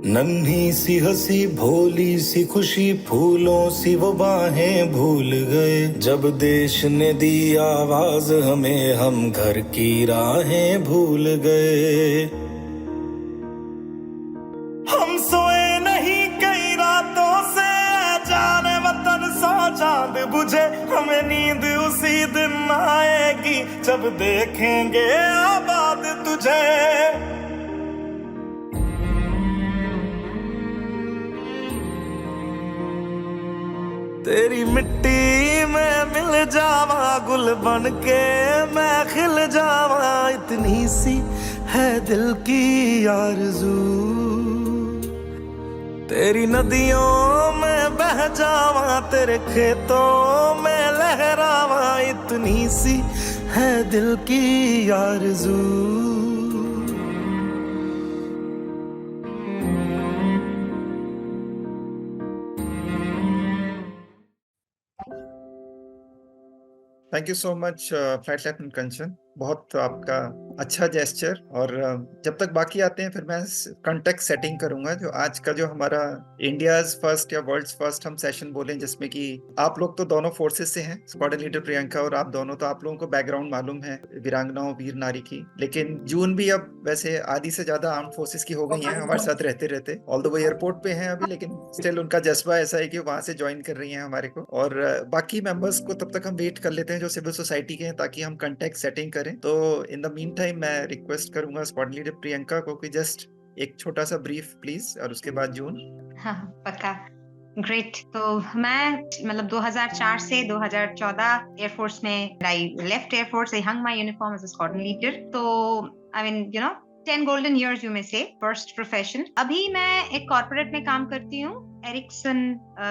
नन्ही सी हंसी भोली सी खुशी फूलों सी वो बाहें भूल गए। जब देश ने दी आवाज हमें हम घर की राहें भूल गए। हम सोए नहीं कई रातों से जाने वतन सा चांद बुझे। हमें नींद उसी दिन आएगी जब देखेंगे आबाद तुझे। तेरी मिट्टी में मिल जावा गुल बन के मैं खिल जावा। इतनी सी है दिल की आरज़ू। तेरी नदियों में बह जावा तेरे खेतों में लहरावा। इतनी सी है दिल की आरज़ू। Thank you so much flight lieutenant Kanchan, बहुत आपका अच्छा जेस्चर। और जब तक बाकी आते हैं फिर मैं कॉन्टेक्स्ट सेटिंग करूंगा। जो आज का जो हमारा इंडियाज फर्स्ट या वर्ल्ड्स फर्स्ट हम सेशन बोलें, जिसमें कि आप लोग तो दोनों फोर्सेस से हैं, स्क्वाड्रन लीडर प्रियंका और आप दोनों, तो आप लोगों को बैकग्राउंड मालूम है वीरांगनाओं वीर नारी की। लेकिन जून भी अब वैसे आधी से ज्यादा आर्म फोर्सेस की हो गई हैं हमारे साथ रहते रहते। ऑल्दो वो एयरपोर्ट पे हैं अभी, लेकिन स्टिल उनका जज्बा ऐसा है कि वहां से ज्वाइन कर रही हैं हमारे को। और बाकी मेंबर्स को तब तक हम वेट कर लेते हैं जो सिविल सोसाइटी के हैं, ताकि हम कॉन्टेक्ट सेटिंग करें। तो इन द मीन टाइम मैं रिक्वेस्ट करूंगा स्क्वाड लीडर प्रियंका को कि जस्ट एक छोटा सा ब्रीफ प्लीज, और उसके बाद जून। हाँ पक्का। ग्रेट। तो मैं मतलब 2004 से 2014 एयरफोर्स में I left air force, I hung my uniform as a squadron leader. तो I mean 10 golden years you में से फर्स्ट प्रोफेशन। अभी मैं एक कॉर्पोरेट में काम करती हूँ, एरिक्सन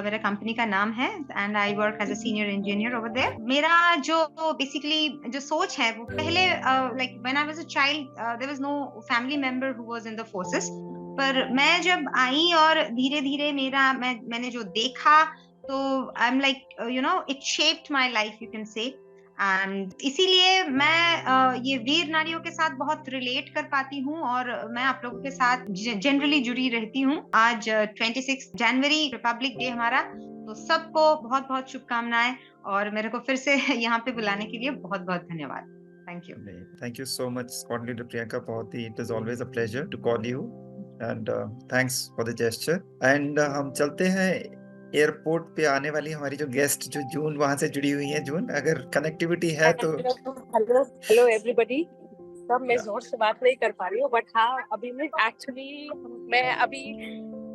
मेरा कंपनी का नाम है, and I work as a senior engineer over there. मेरा जो बेसिकली जो सोच है वो पहले like when I was a child there was no family member who was in the forces. पर मैं जब आई और धीरे धीरे मैंने जो देखा, तो I am like it shaped my life you can say. And इसीलिए मैं ये वीर नारियों के साथ बहुत रिलेट कर पाती हूँ, और मैं आप लोगों के साथ जनरली जुड़ी रहती हूँ। आज 26 जनवरी रिपब्लिक डे हमारा, तो सबको बहुत बहुत शुभकामनाएं, और मेरे को फिर से यहाँ पे बुलाने के लिए बहुत बहुत धन्यवाद। Thank you. Thank you so much squad leader Priyanka, बहुत ही it is always a pleasure to call you, and thanks for the gesture. And हम चलते हैं एयरपोर्ट पे आने वाली हमारी जो गेस्ट, जो जून वहां से जुड़ी हुई है। जून, अगर कनेक्टिविटी है तो। Hello hello everybody. सब मैं जोर से बात नहीं कर पा रही हूँ, बट हाँ अभी मैं अभी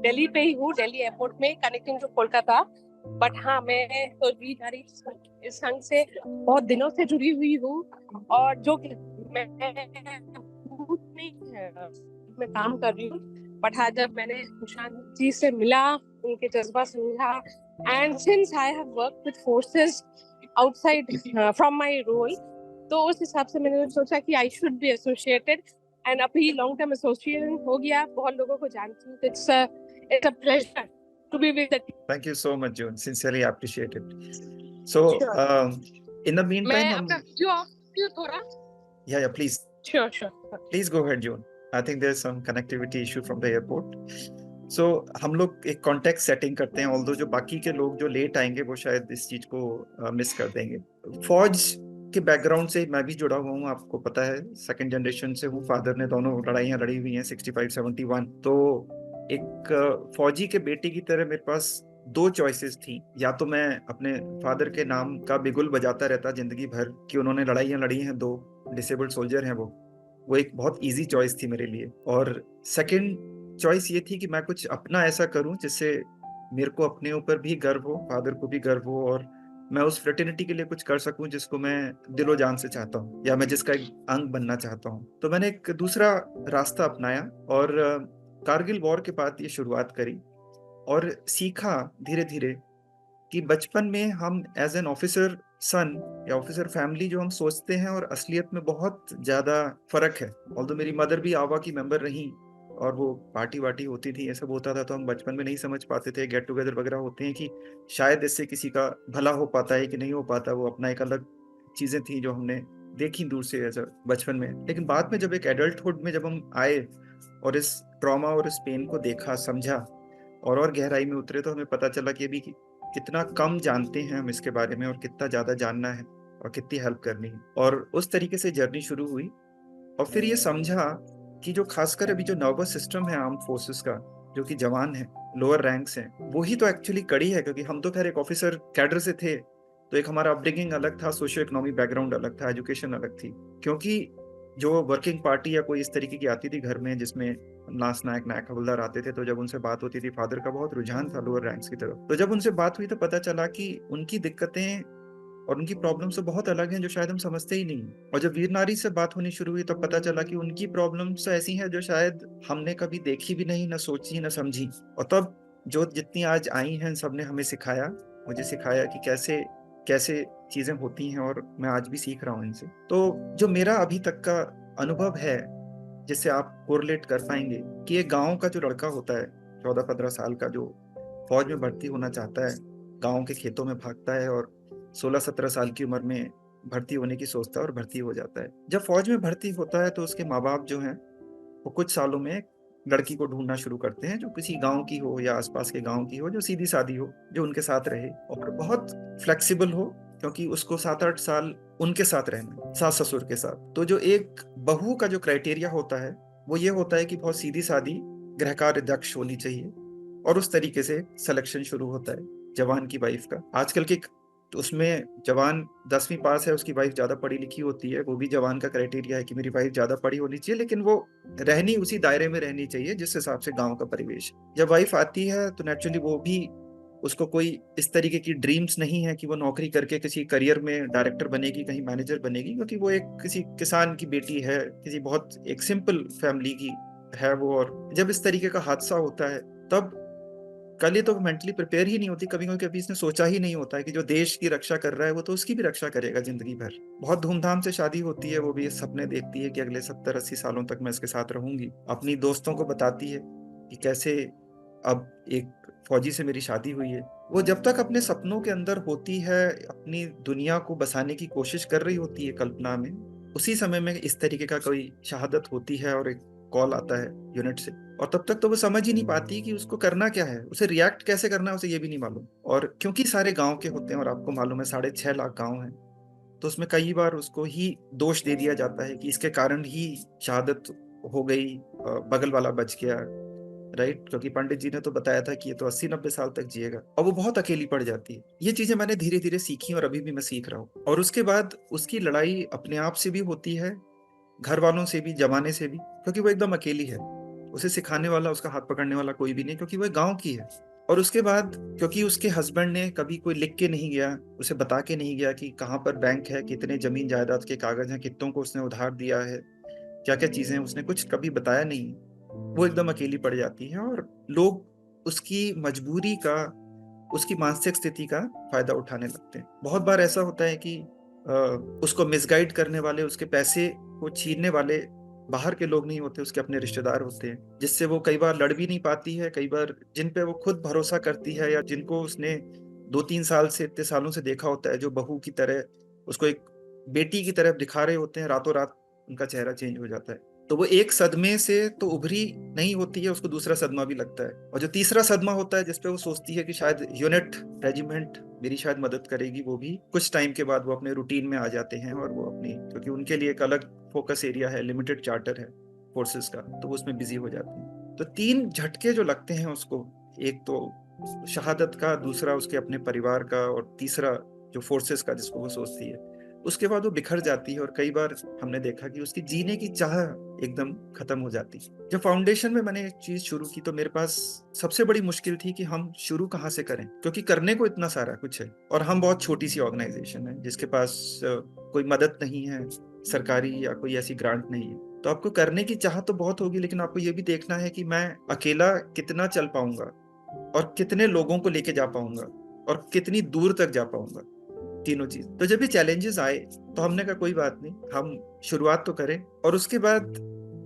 दिल्ली पे ही हूँ, दिल्ली एयरपोर्ट में कनेक्टिंग टू कोलकाता। बट हाँ मैं तो वीर इस संघ से बहुत दिनों से जुड़ी हुई हूँ, और जो मैं मैं काम कर रही हूँ। बट हाँ जब मैंने सुशांत जी से मिला, उनके जज्बा समझा, and since I have worked with forces outside from my role, तो उस हिसाब से मैंने सोचा कि I should be associated, and अभी लॉन्ग टर्म एसोसिएशन हो गया, बहुत लोगों को जानती हूँ। It's a pleasure to be with the team. Thank you so much June, sincerely appreciated. So in the mean time आपका वीडियो ऑफ क्यों थोड़ा? या please sure please go ahead June. I think there is some connectivity issue from the airport. So हम लोग एक context setting करते हैं, although जो बाकी के लोग जो लेट आएंगे वो शायद इस चीज को मिस कर देंगे। फौज के बैकग्राउंड से मैं भी जुड़ा हुआ हूँ, आपको पता है, सेकंड जनरेशन से हूँ। फादर ने दोनों लड़ाइयाँ लड़ी हुई हैं 65-71। तो एक फौजी के बेटे की तरह मेरे पास दो चॉइसेस थी। या तो मैं अपने फादर के नाम का बिगुल बजाता रहता जिंदगी भर कि उन्होंने लड़ाइयाँ लड़ी हैं, दो डिसेबल्ड सोल्जर हैं वो एक बहुत इजी चॉइस थी मेरे लिए। और सेकंड चॉइस ये थी कि मैं कुछ अपना ऐसा करूं जिससे मेरे को अपने ऊपर भी गर्व हो, फादर को भी गर्व हो, और मैं उस फ्रेटर्निटी के लिए कुछ कर सकूं जिसको मैं दिलो जान से चाहता हूं, या मैं जिसका एक अंग बनना चाहता हूं। तो मैंने एक दूसरा रास्ता अपनाया, और कारगिल वॉर के बाद ये शुरुआत करी, और सीखा धीरे धीरे कि बचपन में हम एज एन ऑफिसर सन या ऑफिसर फैमिली जो हम सोचते हैं और असलियत में बहुत ज्यादा फर्क है। ऑल्दो मेरी मदर भी आवा की मेंबर रही, और वो पार्टी वार्टी होती थी, ये सब होता था, तो हम बचपन में नहीं समझ पाते थे। गेट टुगेदर वगैरह होते हैं कि शायद इससे किसी का भला हो पाता है कि नहीं हो पाता, वो अपना एक अलग चीजें थी जो हमने देखी दूर से ऐसा बचपन में। लेकिन बाद में जब एक एडल्टहुड में जब हम आए और इस ट्रॉमा और इस पेन को देखा, समझा और गहराई में उतरे, तो हमें पता चला कि अभी कितना कम जानते हैं हम इसके बारे में और कितना ज़्यादा जानना है और कितनी हेल्प करनी है। और उस तरीके से जर्नी शुरू हुई और फिर ये समझा कि जो खासकर अभी जो नर्वस सिस्टम है आर्म फोर्सेस का, जो कि जवान है, लोअर रैंक्स हैं, वही तो एक्चुअली कड़ी है। क्योंकि हम तो खैर एक ऑफिसर कैडर से थे, तो एक हमारा अपब्रिंगिंग अलग था, सोशियो इकोनॉमिक बैकग्राउंड अलग था, एजुकेशन अलग थी। क्योंकि जो वर्किंग पार्टी या कोई इस तरीके की आती थी घर में जिसमें नास नायक नायक हवलदार आते थे, तो जब उनसे बात होती थी, फादर का बहुत रुझान था लोअर रैंक्स की तरफ, तो जब उनसे बात हुई तो पता चला कि उनकी दिक्कतें और उनकी प्रॉब्लम्स तो बहुत अलग हैं जो शायद हम समझते ही नहीं। और जब वीर नारी से बात होनी शुरू हुई तो पता चला कि उनकी प्रॉब्लम्स ऐसी हैं जो शायद हमने कभी देखी भी नहीं, ना सोची, ना समझी। और तब जो जितनी आज आई हैं सबने हमें सिखाया, मुझे सिखाया कि कैसे कैसे चीजें होती हैं, और मैं आज भी सीख रहा हूँ इनसे। तो जो मेरा अभी तक का अनुभव है जिससे आप कोरिलेट कर पाएंगे कि एक गांव का जो लड़का होता है 14-15 साल का, जो फौज में भर्ती होना चाहता है, गांव के खेतों में भागता है और 16-17 साल की उम्र में भर्ती होने की सोचता है और भर्ती हो जाता है। जब फौज में भर्ती होता है तो उसके माँ बाप जो हैं वो कुछ सालों में लड़की को ढूंढना शुरू करते हैं जो किसी गांव की हो या आसपास के गांव की हो, जो सीधी सादी हो, जो उनके साथ रहे और बहुत फ्लेक्सिबल हो, क्योंकि उसको 7-8 साल उनके साथ रहना है, सास ससुर के साथ। तो जो एक बहू का जो क्राइटेरिया होता है वो ये होता है कि बहुत सीधी सादी, गृहकार्य दक्ष होनी चाहिए, और उस तरीके से सिलेक्शन शुरू होता है जवान की वाइफ का। आजकल के तो उसमें जवान 10वीं पास है, उसकी वाइफ ज्यादा पढ़ी लिखी होती है, वो भी जवान का क्राइटेरिया है कि मेरी वाइफ ज्यादा पढ़ी होनी चाहिए, लेकिन वो रहनी उसी दायरे में रहनी चाहिए जिस हिसाब से गांव का परिवेश। जब वाइफ आती है तो नेचुरली वो भी, उसको कोई इस तरीके की ड्रीम्स नहीं है कि वो नौकरी करके किसी करियर में डायरेक्टर बनेगी, कहीं मैनेजर बनेगी, क्योंकि वो एक किसी किसान की बेटी है, किसी बहुत एक सिंपल फैमिली की है वो। और जब इस तरीके का हादसा होता है तब कल ये तो मेंटली प्रिपेयर ही नहीं होती, कभी कभी इसने सोचा ही नहीं होता है कि जो देश की रक्षा कर रहा है वो तो उसकी भी रक्षा करेगा जिंदगी भर। बहुत धूमधाम से शादी होती है, वो भी सपने देखती है कि अगले 70-80 सालों तक मैं इसके साथ रहूंगी। अपनी दोस्तों को बताती है कि कैसे अब एक फौजी से मेरी शादी हुई है। वो जब तक अपने सपनों के अंदर होती है, अपनी दुनिया को बसाने की कोशिश कर रही होती है कल्पना में, उसी समय में इस तरीके का कोई शहादत होती है और एक कॉल आता है यूनिट से, और तब तक तो वो समझ ही नहीं पाती कि उसको करना क्या है, उसे रिएक्ट कैसे करना है उसे ये भी नहीं मालूम। और क्योंकि सारे गांव के होते हैं और आपको मालूम है 6.5 लाख गांव हैं, तो उसमें कई बार उसको ही दोष दे दिया जाता है कि इसके कारण ही शहादत हो गई, बगल वाला बच गया, राइट, क्योंकि पंडित जी ने तो बताया था कि ये तो 80-90 साल तक जिएगा। और वो बहुत अकेली पड़ जाती है। ये चीजें मैंने धीरे धीरे सीखी और अभी भी मैं सीख रहा हूँ। और उसके बाद उसकी लड़ाई अपने आप से भी होती है, घर वालों से भी, जमाने से भी, क्योंकि वो एकदम अकेली है, उसे सिखाने वाला, उसका हाथ पकड़ने वाला कोई भी नहीं, क्योंकि वो गांव की है। और उसके बाद क्योंकि उसके हस्बैंड ने कभी कोई लिख के नहीं गया, उसे बता के नहीं गया कि कहाँ पर बैंक है, कितने जमीन जायदाद के कागज हैं, कितनों को उसने उधार दिया है, क्या क्या चीजें, उसने कुछ कभी बताया नहीं, वो एकदम अकेली पड़ जाती है। और लोग उसकी मजबूरी का, उसकी मानसिक स्थिति का फायदा उठाने लगते हैं। बहुत बार ऐसा होता है कि उसको मिसगाइड करने वाले, उसके पैसे को छीनने वाले बाहर के लोग नहीं होते, उसके अपने रिश्तेदार होते हैं, जिससे वो कई बार लड़ भी नहीं पाती है। कई बार जिन पे वो खुद भरोसा करती है या जिनको उसने 2-3 साल से, इतने सालों से देखा होता है, जो बहू की तरह उसको एक बेटी की तरह दिखा रहे होते हैं, रातों रात उनका चेहरा चेंज हो जाता है। तो वो एक सदमे से तो उभरी नहीं होती है, उसको दूसरा सदमा भी लगता है। और जो तीसरा सदमा होता है जिसपे वो सोचती है कि शायद यूनिट, रेजिमेंट मेरी शायद मदद करेगी, वो भी कुछ टाइम के बाद वो अपने रूटीन में आ जाते हैं और वो अपनी, क्योंकि उनके लिए एक अलग फोकस एरिया है, लिमिटेड चार्टर है फोर्सेस का, तो वो उसमें बिजी हो जाते हैं। तो 3 झटके जो लगते हैं उसको, एक तो शहादत का, दूसरा उसके अपने परिवार का, और तीसरा जो फोर्सेस का जिसको वो सोचती है, उसके बाद वो बिखर जाती है। और कई बार हमने देखा कि उसकी जीने की चाह एकदम खत्म हो जाती। जब फाउंडेशन में मैंने एक चीज शुरू की तो मेरे पास सबसे बड़ी मुश्किल थी कि हम शुरू कहाँ से करें, क्योंकि करने को इतना सारा कुछ है और हम बहुत छोटी सी ऑर्गेनाइजेशन है जिसके पास कोई मदद नहीं है सरकारी या कोई ऐसी ग्रांट नहीं है। तो आपको करने की चाह तो बहुत होगी, लेकिन आपको ये भी देखना है कि मैं अकेला कितना चल पाऊंगा और कितने लोगों को लेके जा पाऊंगा और कितनी दूर तक जा पाऊंगा, तीनों चीज। तो जब ये चैलेंजेस आए तो हमने कहा कोई बात नहीं, हम शुरुआत तो करें। और उसके बाद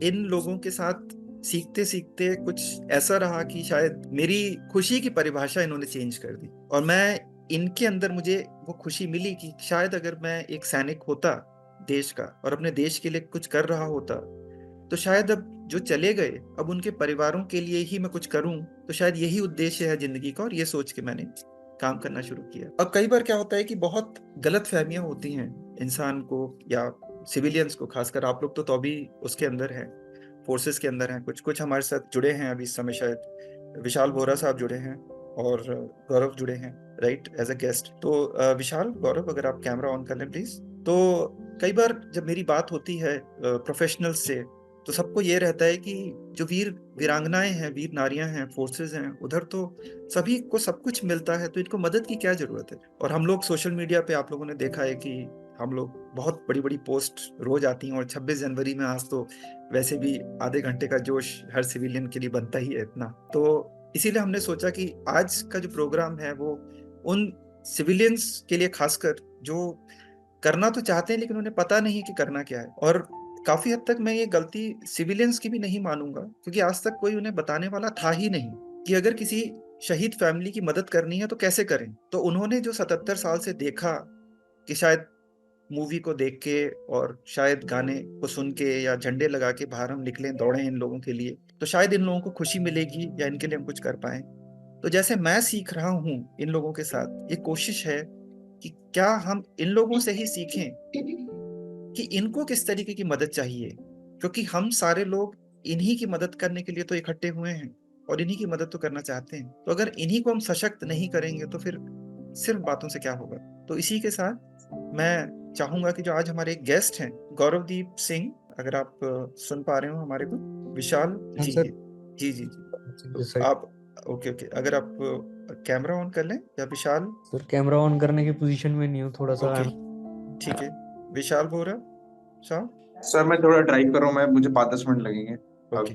इन लोगों के साथ सीखते सीखते कुछ ऐसा रहा कि शायद मेरी खुशी की परिभाषा इन्होंने चेंज कर दी, और मैं इनके अंदर मुझे वो खुशी मिली कि शायद अगर मैं एक सैनिक होता देश का और अपने देश के लिए कुछ कर रहा होता, तो शायद अब जो चले गए अब उनके परिवारों के लिए ही मैं कुछ करूं, तो शायद यही उद्देश्य है जिंदगी का, और ये सोच के मैंने काम करना शुरू किया। अब कई बार क्या होता है कि बहुत गलत फहमियां होती हैं इंसान को या सिविलियंस को, खासकर आप लोग तो अभी उसके अंदर हैं, फोर्सेस के अंदर हैं, कुछ कुछ हमारे साथ जुड़े हैं अभी इस समय, शायद विशाल बोरा साहब जुड़े हैं और गौरव जुड़े हैं, राइट, एज अ गेस्ट। तो विशाल, गौरव, अगर आप कैमरा ऑन कर लें प्लीज। तो कई बार जब मेरी बात होती है प्रोफेशनल से, तो सबको ये रहता है कि जो वीर वीरांगनाएं हैं, वीर नारियां हैं, फोर्सेस हैं, उधर तो सभी को सब कुछ मिलता है, तो इनको मदद की क्या जरूरत है। और हम लोग सोशल मीडिया पे, आप लोगों ने देखा है कि हम लोग बहुत बड़ी बड़ी पोस्ट रोज आती हैं, और 26 जनवरी में आज तो वैसे भी आधे घंटे का जोश हर सिविलियन के लिए बनता ही है इतना। तो इसीलिए हमने सोचा कि आज का जो प्रोग्राम है वो उन सिविलियंस के लिए, खासकर जो करना तो चाहते हैं लेकिन उन्हें पता नहीं कि करना क्या है। और काफी हद तक मैं ये गलती सिविलियंस की भी नहीं मानूंगा, क्योंकि आज तक कोई उन्हें बताने वाला था ही नहीं कि अगर किसी शहीद फैमिली की मदद करनी है तो कैसे करें। तो उन्होंने जो 77 साल से देखा कि शायद मूवी को देख के और शायद गाने को सुन के या झंडे लगा के बाहर हम निकलें, दौड़ें इन लोगों के लिए, तो शायद इन लोगों को खुशी मिलेगी या इनके लिए हम कुछ कर पाए। तो जैसे मैं सीख रहा हूँ इन लोगों के साथ, ये कोशिश है कि क्या हम इन लोगों से ही सीखें कि इनको किस तरीके की मदद चाहिए, क्योंकि हम सारे लोग इन्हीं की मदद करने के लिए तो इकट्ठे हुए हैं और इन्हीं की मदद तो करना चाहते हैं। तो अगर इन्हीं को हम सशक्त नहीं करेंगे तो फिर सिर्फ बातों से क्या होगा। तो इसी के साथ मैं चाहूंगा कि जो आज हमारे गेस्ट हैं, गौरवदीप सिंह, अगर आप सुन पा रहे हो हमारे को, विशाल जी सर। जी जी जी, तो आप ओके ओके, अगर आप कैमरा ऑन कर लें, या विशाल सर कैमरा ऑन करने की पोजीशन में नहीं हूँ, थोड़ा सा ओके ठीक है, विशाल बोरा साहब। सर मैं थोड़ा ड्राइव कर रहा हूँ, मैं मुझे 5-10 मिनट लगेंगे। Okay,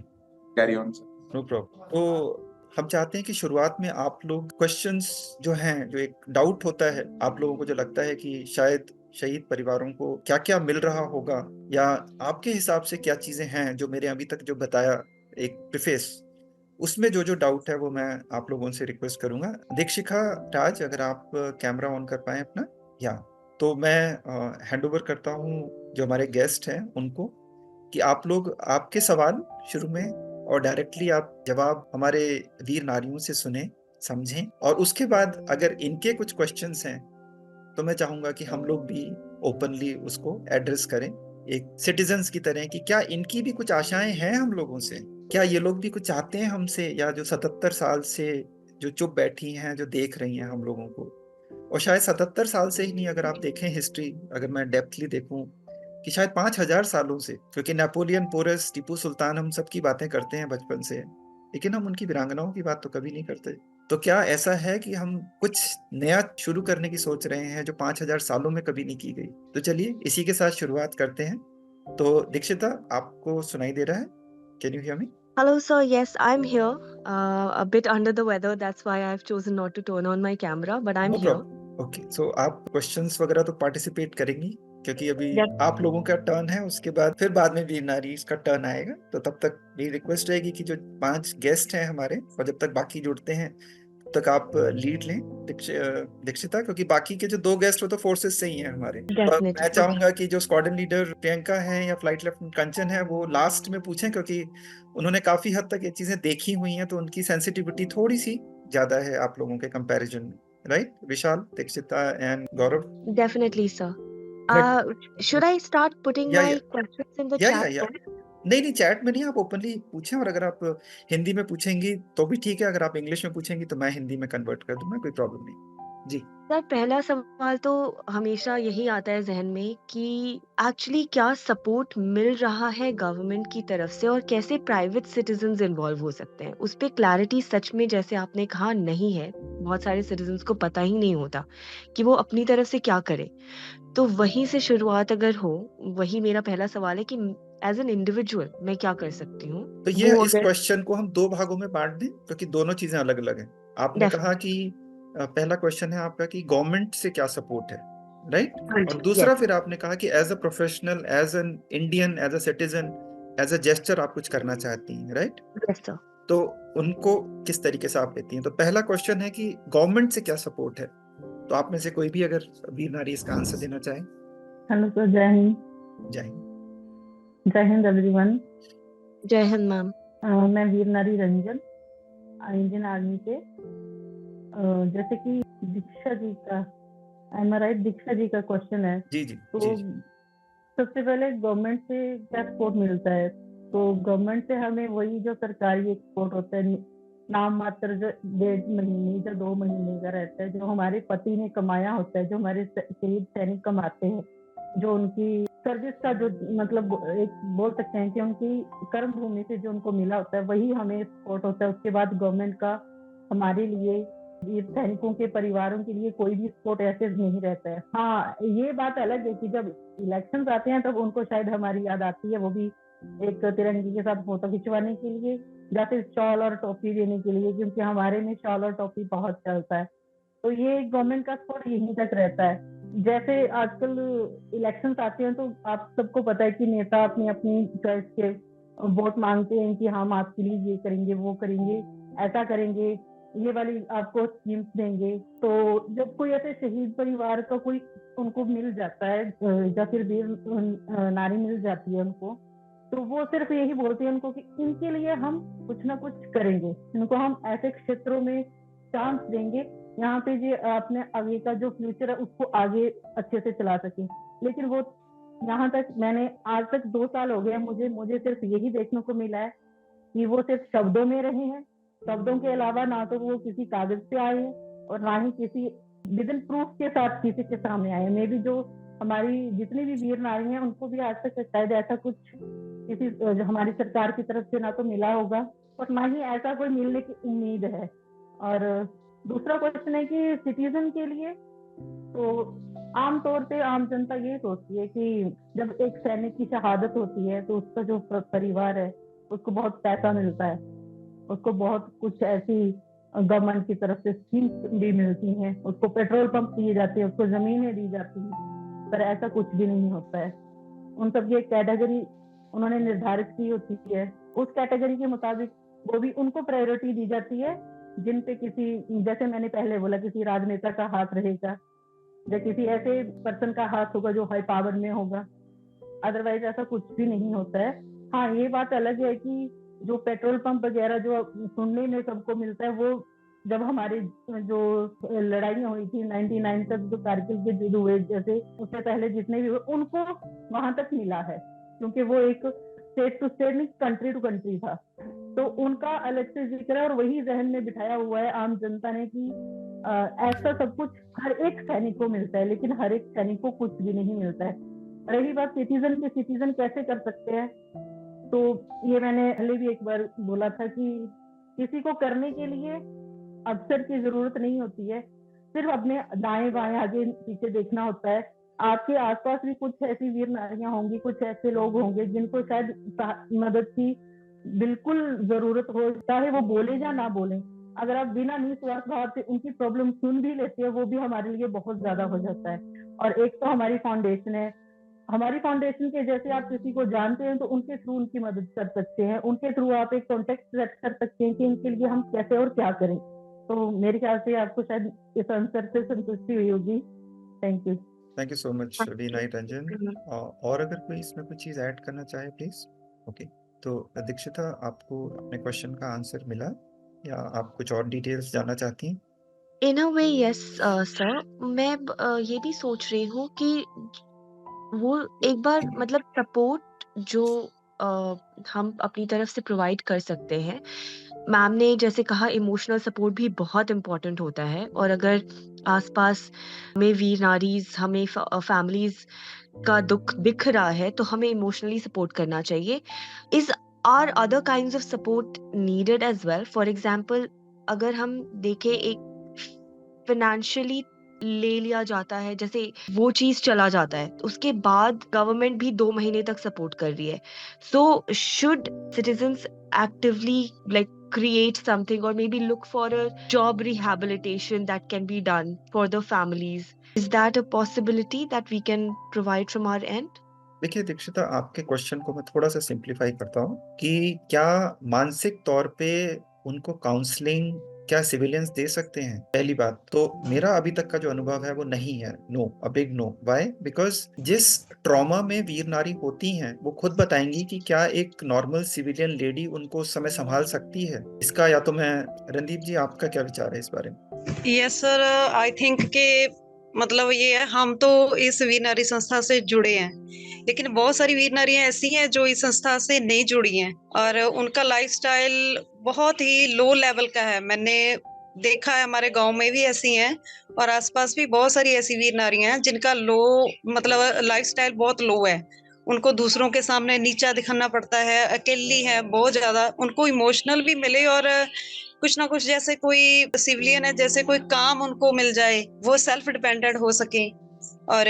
carry on sir. No problem. तो हम चाहते हैं कि शुरुआत में आप लोग क्वेश्चंस जो हैं, जो एक डाउट होता है आप लोगों को, जो लगता है कि शायद शहीद परिवारों को क्या क्या मिल रहा होगा, या आपके हिसाब से क्या चीजें हैं जो मेरे अभी तक जो बताया एक प्रिफेस, उसमें जो जो डाउट है वो मैं आप लोगों से रिक्वेस्ट करूंगा। दीक्षिका राज, अगर आप कैमरा ऑन कर पाए अपना, या तो मैं हैंड ओवर करता हूँ जो हमारे गेस्ट हैं उनको, कि आप लोग आपके सवाल शुरू में और डायरेक्टली आप जवाब हमारे वीर नारियों से सुने, समझें, और उसके बाद अगर इनके कुछ क्वेश्चंस हैं तो मैं चाहूंगा कि हम लोग भी ओपनली उसको एड्रेस करें एक सिटीजन्स की तरह, कि क्या इनकी भी कुछ आशाएं हैं हम लोगों से, क्या ये लोग भी कुछ चाहते हैं हमसे, या जो 77 साल से जो चुप बैठी हैं, जो देख रही हैं हम लोगों को। और शायद 77 साल से ही नहीं, अगर आप देखें हिस्ट्री, अगर मैं डेप्थली देखूं, कि शायद 5000 सालों से, क्योंकि नेपोलियन, पोरस, टीपू सुल्तान, हम सबकी बातें करते हैं बचपन से, लेकिन हम उनकी वीरांगनाओं की बात तो कभी नहीं करते। तो क्या ऐसा है कि हम कुछ नया शुरू करने की सोच रहे हैं जो 5000 सालों में कभी नहीं की गई। तो चलिए इसी के साथ शुरुआत करते हैं। तो दीक्षिता, आपको सुनाई दे रहा है? Can you hear me? Hello, sir. Yes, I'm here. A bit under the weather. That's why I've chosen not to turn on my camera, but I'm here. Okay, so आप क्वेश्चंस वगैरह तो पार्टिसिपेट करेंगी, क्योंकि अभी Yes. आप लोगों का turn है, उसके बाद फिर बाद में वीर नारी का टर्न आएगा। तो तब तक मेरी रिक्वेस्ट रहेगी कि जो 5 गेस्ट हैं हमारे, और जब तक बाकी जुड़ते हैं तब तक आप लीड लें दीक्षिता, क्योंकि बाकी के जो 2 गेस्ट वो तो फोर्सेस से ही हैं हमारे। और Definitely. मैं चाहूंगा कि जो स्क्वाड्रन लीडर प्रियंका है या फ्लाइट लेफ्टिनेंट कंचन है, वो लास्ट में पूछें, क्योंकि उन्होंने काफी हद तक ये चीजें देखी हुई हैं, तो उनकी सेंसिटिविटी थोड़ी सी ज्यादा है आप लोगों के कंपैरिजन में, right? Vishal, Dikshita and Gaurav. Definitely, sir. Should I start putting Yeah, my yeah. questions in the या chat? या नहीं, चैट में नहीं, आप ओपनली पूछें, और अगर आप हिंदी में पूछेंगी तो भी ठीक है, अगर आप इंग्लिश में पूछेंगी तो मैं हिंदी में कन्वर्ट कर दूंगा, कोई प्रॉब्लम नहीं जी। सर, पहला सवाल तो हमेशा यही आता है जहन में कि एक्चुअली क्या सपोर्ट मिल रहा है गवर्नमेंट की तरफ से, और कैसे प्राइवेट सिटीजन्स इन्वॉल्व हो सकते हैं। उस पे क्लैरिटी सच में, जैसे आपने कहा, नहीं है। बहुत सारे सिटीजन्स को पता ही नहीं होता कि वो अपनी तरफ से क्या करें। तो वहीं से शुरुआत अगर हो, वही मेरा पहला सवाल है कि एज एन इंडिविजुअल मैं क्या कर सकती हूँ। तो ये वो इस अगर क्वेश्चन को हम 2 भागों में बांट दें, क्योंकि दोनों चीजें अलग अलग हैं। आपने कहा कि पहला क्वेश्चन है आपका कि गवर्नमेंट से क्या सपोर्ट है, राइट? और दूसरा फिर आपने कहा कि as a professional, as an Indian, as a citizen, as a gesture आप कुछ करना चाहती हैं, राइट? Yes sir. तो उनको किस तरीके से आप लेती हैं? तो पहला क्वेश्चन है कि गवर्नमेंट से क्या सपोर्ट है। तो आप में से कोई भी अगर वीर नारी इसका आंसर देना चाहे। हेलो सर, जय हिंद। जय हिंद। जय हिंद एवरीवन। जय हिंद मैम। मैं वीर नारी रंजन, इंडियन आर्मी से। जैसे कि दीक्षा जी का, एम राइट, दीक्षा जी का क्वेश्चन है, जी जी तो जी जी सबसे पहले गवर्नमेंट से क्या सपोर्ट मिलता है? तो गवर्नमेंट से हमें वही जो सरकारी सपोर्ट होता है, नाम मात्र, जो 1.5 महीने या 2 महीने का रहता है, जो हमारे पति ने कमाया होता है, जो हमारे शहीद सैनिक कमाते हैं, जो उनकी सर्विस का जो मतलब एक बोल सकते हैं कि उनकी कर्म भूमि से जो उनको मिला होता है, वही हमें सपोर्ट होता है। उसके बाद गवर्नमेंट का हमारे लिए, वीर सैनिकों के परिवारों के लिए कोई भी सपोर्ट ऐसे नहीं रहता है। हाँ, ये बात अलग है कि जब इलेक्शंस आते हैं तब उनको शायद हमारी याद आती है, वो भी एक तिरंगे के साथ फोटो खिंचवाने के लिए या फिर शॉल और टोपी देने के लिए, क्योंकि हमारे में शॉल और टोपी बहुत चलता है। तो ये गवर्नमेंट का सपोर्ट यहीं तक रहता है। जैसे आजकल इलेक्शंस आते हैं तो आप सबको पता है कि नेता अपनी अपनी चॉइस के वोट मांगते हैं कि हम आपके लिए ये करेंगे, वो करेंगे, ऐसा करेंगे, ये वाली आपको स्कीम्स देंगे। तो जब कोई ऐसे शहीद परिवार का कोई उनको मिल जाता है, या फिर वीर नारी मिल जाती है उनको, तो वो सिर्फ यही बोलते हैं उनको कि इनके लिए हम कुछ ना कुछ करेंगे, इनको हम ऐसे क्षेत्रों में चांस देंगे यहाँ पे जो अपने आगे का जो फ्यूचर है उसको आगे अच्छे से चला सके। लेकिन वो यहाँ तक मैंने आज तक 2 साल हो गए, मुझे सिर्फ यही देखने को मिला है कि वो सिर्फ शब्दों में रहे हैं। शब्दों के अलावा ना तो वो किसी कागज पे आए हैं और ना ही किसी विदिन प्रूफ के साथ किसी के सामने आए। मे भी जो हमारी जितनी भी वीर नारी हैं उनको भी आज तक शायद ऐसा कुछ किसी हमारी सरकार की तरफ से ना तो मिला होगा और ना ही ऐसा कोई मिलने की उम्मीद है। और दूसरा क्वेश्चन है कि सिटीजन के लिए, तो आमतौर पे आम जनता ये सोचती है कि जब एक सैनिक की शहादत होती है तो उसका जो परिवार है उसको बहुत पैसा मिलता है, उसको बहुत कुछ ऐसी गवर्नमेंट की तरफ से स्कीम्स भी मिलती हैं, उसको पेट्रोल पंप दिए जाते हैं, उसको जमीनें दी जाती हैं, पर ऐसा कुछ भी नहीं होता है। उन सब की एक कैटेगरी उन्होंने निर्धारित की होती है, उस कैटेगरी के मुताबिक वो भी उनको प्रायोरिटी दी जाती है जिन पे किसी, जैसे मैंने पहले बोला, किसी राजनेता का हाथ रहेगा या किसी ऐसे पर्सन का हाथ होगा जो हाई पावर में होगा। अदरवाइज ऐसा कुछ भी नहीं होता है। हाँ, ये बात अलग है कि जो पेट्रोल पंप वगैरह जो सुनने में सबको मिलता है, वो जब हमारे जो लड़ाइयाँ हुई थी 99 तक, जो कारगिल के युद्ध हुए, जैसे उससे पहले जितने भी हुए, उनको वहां तक मिला है, क्योंकि वो एक स्टेट टू स्टेट नहीं, कंट्री टू कंट्री था। तो उनका अलग से जिक्र है और वही जहन में बिठाया हुआ है आम जनता ने कि ऐसा सब कुछ हर एक सैनिक को मिलता है, लेकिन हर एक सैनिक को कुछ भी नहीं मिलता है। रही बात सिटीजन की, सिटीजन कैसे कर सकते हैं, तो ये मैंने पहले भी एक बार बोला था कि किसी को करने के लिए अफसर की जरूरत नहीं होती है, सिर्फ अपने दाएं बाएं आगे पीछे देखना होता है। आपके आसपास भी कुछ ऐसी वीर नारियां होंगी, कुछ ऐसे लोग होंगे जिनको शायद मदद की बिल्कुल जरूरत हो, चाहे वो बोले या ना बोले। अगर आप बिना निस्वार्थ भाव से उनकी प्रॉब्लम सुन भी लेते हैं, वो भी हमारे लिए बहुत ज्यादा हो जाता है। और एक तो हमारी फाउंडेशन है, हमारी फाउंडेशन के जैसे आप किसी को जानते हैं तो उनके थ्रू उनकी मदद कर सकते हैं, उनके थ्रू आप एक कॉन्टेक्ट सेट कर सकते हैं कि इनके लिए हम कैसे और क्या करें। तो मेरे ख्याल से आपको शायद इस आंसर से संतुष्टि हुई होगी। थैंक यू सो मच वीनाई रंजन। और अगर कोई इसमें कोई चीज ऐड करना चाहे प्लीज। ओके, तो दीक्षिता, आपको अपने क्वेश्चन का आंसर मिला या आप कुछ और डिटेल्स जानना चाहती हैं? इन अ वे यस सर, मैं ये भी सोच रही हूँ कि वो एक बार मतलब सपोर्ट जो हम अपनी तरफ से प्रोवाइड कर सकते हैं, मैम ने जैसे कहा इमोशनल सपोर्ट भी बहुत इम्पोर्टेंट होता है, और अगर आसपास में वीर नारीज, हमें फैमिलीज का दुख दिख रहा है तो हमें इमोशनली सपोर्ट करना चाहिए। Is are other kinds of support needed as well? For example, अगर हम देखें एक फाइनेंशियली ले लिया जाता है, जैसे वो चीज चला जाता है, उसके बाद गवर्नमेंट भी 2 महीने तक सपोर्ट कर रही है। So should citizens actively like create something or maybe look for a job rehabilitation that can be done for the families? Is that a possibility that we can provide from our end? देखिए दीक्षिता, आपके question को मैं थोड़ा सा simplify करता हूँ कि क्या मानसिक तौर पे उनको काउंसलिंग क्या सिविलियंस दे सकते हैं? पहली बात तो मेरा अभी तक का जो अनुभव है वो नहीं है, no, a big no. Why? Because जिस ट्रॉमा में वीर नारी होती हैं वो खुद बताएंगी कि क्या एक नॉर्मल सिविलियन लेडी उनको उस समय संभाल सकती है। इसका या तो मैं, रणदीप जी आपका क्या विचार है इस बारे में? यस सर, आई थिंक के मतलब ये है, हम तो इस वीर नारी संस्था से जुड़े हैं, लेकिन बहुत सारी वीर नारियां ऐसी हैं जो इस संस्था से नहीं जुड़ी हैं और उनका लाइफस्टाइल बहुत ही लो लेवल का है। मैंने देखा है, हमारे गांव में भी ऐसी हैं और आसपास भी बहुत सारी ऐसी वीर नारियां हैं जिनका लो मतलब लाइफस्टाइल बहुत लो है। उनको दूसरों के सामने नीचा दिखाना पड़ता है, अकेली है बहुत ज्यादा। उनको इमोशनल भी मिले और कुछ ना कुछ, जैसे कोई सिविलियन है, जैसे कोई काम उनको मिल जाए, वो सेल्फ डिपेंडेंट हो सके। और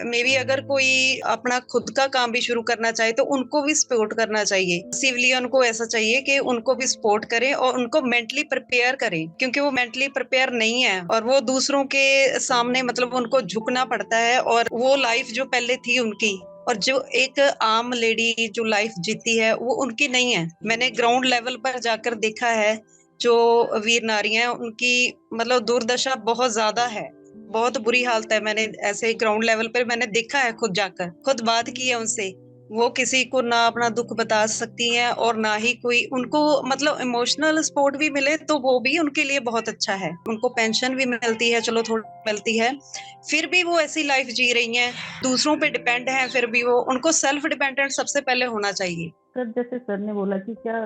मे बी अगर कोई अपना खुद का काम भी शुरू करना चाहे तो उनको भी सपोर्ट करना चाहिए। सिविलियन को ऐसा चाहिए कि उनको भी सपोर्ट करें और उनको मेंटली प्रिपेयर करें, क्योंकि वो मेंटली प्रिपेयर नहीं है और वो दूसरों के सामने मतलब उनको झुकना पड़ता है। और वो लाइफ जो पहले थी उनकी और जो एक आम लेडी जो लाइफ जीती है वो उनकी नहीं है। मैंने ग्राउंड लेवल पर जाकर देखा है, जो वीर नारियां हैं उनकी मतलब दुर्दशा बहुत ज्यादा है, बहुत बुरी हालत है। मैंने ऐसे ग्राउंड लेवल पर मैंने देखा है, खुद जाकर खुद बात की है उनसे। वो किसी को ना अपना दुख बता सकती हैं और ना ही कोई उनको मतलब इमोशनल सपोर्ट भी मिले तो वो भी उनके लिए बहुत अच्छा है। उनको पेंशन भी मिलती है, चलो थोड़ी मिलती है, फिर भी वो ऐसी लाइफ जी रही हैं, दूसरों पे डिपेंड है। फिर भी वो उनको सेल्फ डिपेंडेंट सबसे पहले होना चाहिए। सर जैसे सर ने बोला कि क्या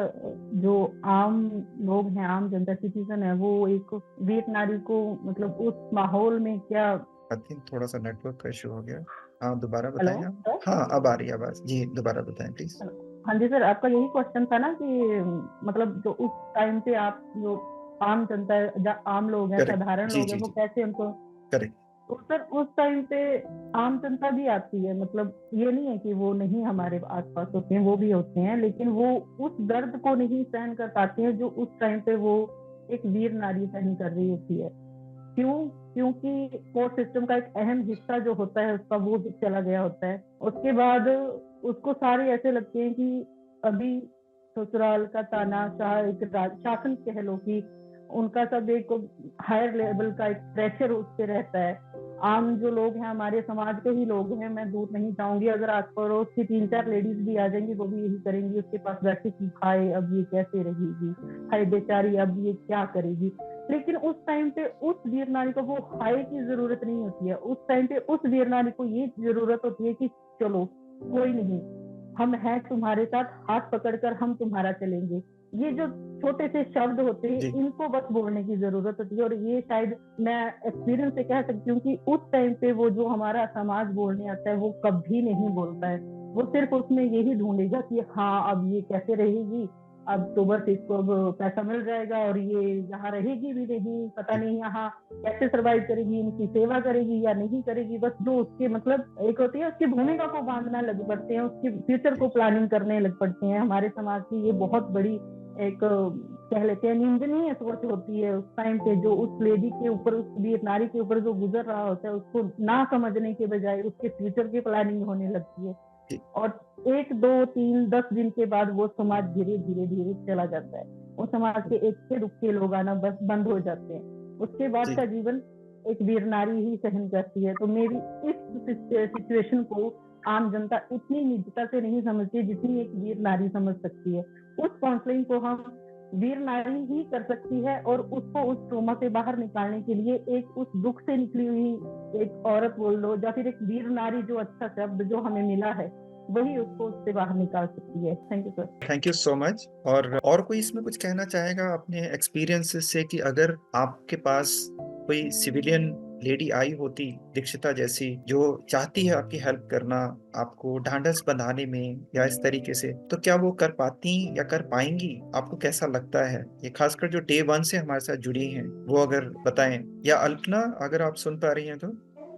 जो आम लोग हैं, आम जनता सिटीजन है, वो एक वीर नारी को मतलब उस माहौल में क्या। आई थिंक थोड़ा सा नेटवर्क का इशू हो गया। हाँ दोबारा हेलो बताएं आप। सर। हाँ अब आ रही है आवाज जी, दोबारा बताएं प्लीज। हाँ जी सर, आपका यही क्वेश्चन था ना कि मतलब जो उस टाइम पे आप जो आम जनता है, आम लोग हैं, करेक्ट, साधारण जी लोग जी हैं, वो जी, कैसे उनको। करेक्ट। तो सर उस टाइम पे आम जनता भी आती है, मतलब ये नहीं है कि वो नहीं हमारे आसपास होते हैं, वो भी होते हैं, लेकिन वो उस दर्द को नहीं सहन कर पाते हैं जो उस टाइम पे वो एक वीर नारी सहन कर रही होती है। क्यों? क्योंकि कोर्ट सिस्टम का एक अहम हिस्सा जो होता है उसका वो चला गया होता है। उसके बाद उसको सारे ऐसे लगते हैं कि अभी ससुराल का तानाशाह, एक शासन कह लो कि उनका सब एक हायर लेवल का एक प्रेशर उस पे रहता है। आम जो लोग हैं, हमारे समाज के ही लोग हैं, मैं दूर नहीं जाऊंगी, अगर आस पड़ोस की 3-4 लेडीज भी आ जाएंगी वो भी यही करेंगी उसके पास बैठे कि हाय अब ये कैसे रहेगी, हाय बेचारी अब ये क्या करेगी। लेकिन उस टाइम पे उस वीर नारी को वो हाय की जरूरत नहीं होती है। उस टाइम पे उस वीर नारी को ये जरूरत होती है कि चलो कोई नहीं, हम हैं तुम्हारे साथ, हाथ पकड़कर हम तुम्हारा चलेंगे। ये जो छोटे से शब्द होते हैं, जी इनको बस बोलने की जरूरत होती है। और ये शायद मैं एक्सपीरियंस से कह सकती हूँ कि उस टाइम पे वो जो हमारा समाज बोलने आता है वो कभी नहीं बोलता है। वो सिर्फ उसमें यही ढूंढेगा कि हाँ अब ये कैसे रहेगी, अब तो बस इसको अब पैसा मिल जाएगा और ये यहाँ रहेगी भी नहीं, पता नहीं यहाँ कैसे सरवाइव करेगी, इनकी सेवा करेगी या नहीं करेगी। बस जो उसके मतलब एक होती है उसकी भूमिका को बांधना लग पड़ते हैं, उसके फ्यूचर को प्लानिंग करने लग पड़ते हैं। हमारे समाज की ये बहुत बड़ी एक कह लेते हैं निंदनीय सोच होती है उस टाइम पे, जो उस लेडी के ऊपर, उस वीर नारी के ऊपर जो गुजर रहा होता है उसको ना समझने के बजाय उसके फ्यूचर की प्लानिंग होने लगती है। और 1, 2, 3, 10 दिन के बाद वो समाज धीरे धीरे धीरे चला जाता है। वो समाज के एक के दुख के लोग आना बस बंद हो जाते हैं। उसके बाद का जीवन एक वीर नारी ही सहन करती है। तो मेरी इस सिचुएशन को आम जनता इतनी निजता से नहीं समझती जितनी एक वीर नारी समझ सकती है। उस काउंसलिंग को हम वीर नारी ही कर सकती है और उसको उस ट्रोमा से बाहर निकालने के लिए एक उस दुख से निकली हुई एक औरत बोल लो या फिर एक वीर नारी, जो अच्छा शब्द जो हमें मिला है, वही उसको उससे बाहर निकाल सकती है। Thank you sir. Thank you so much. और कोई इसमें कुछ कहना चाहेगा अपने एक्सपीरियंस से कि अगर आपके पास कोई सिविलियन लेडी आई होती दीक्षिता जैसी, जो चाहती है आपकी हेल्प करना, आपको ढांढस बंधाने में या इस तरीके से, तो क्या वो कर पाती या कर पाएंगी? आपको कैसा लगता है? ये खासकर जो डे 1 से हमारे साथ जुड़ी हैं वो अगर बताएं। या अल्पना अगर आप सुन पा रही हैं तो।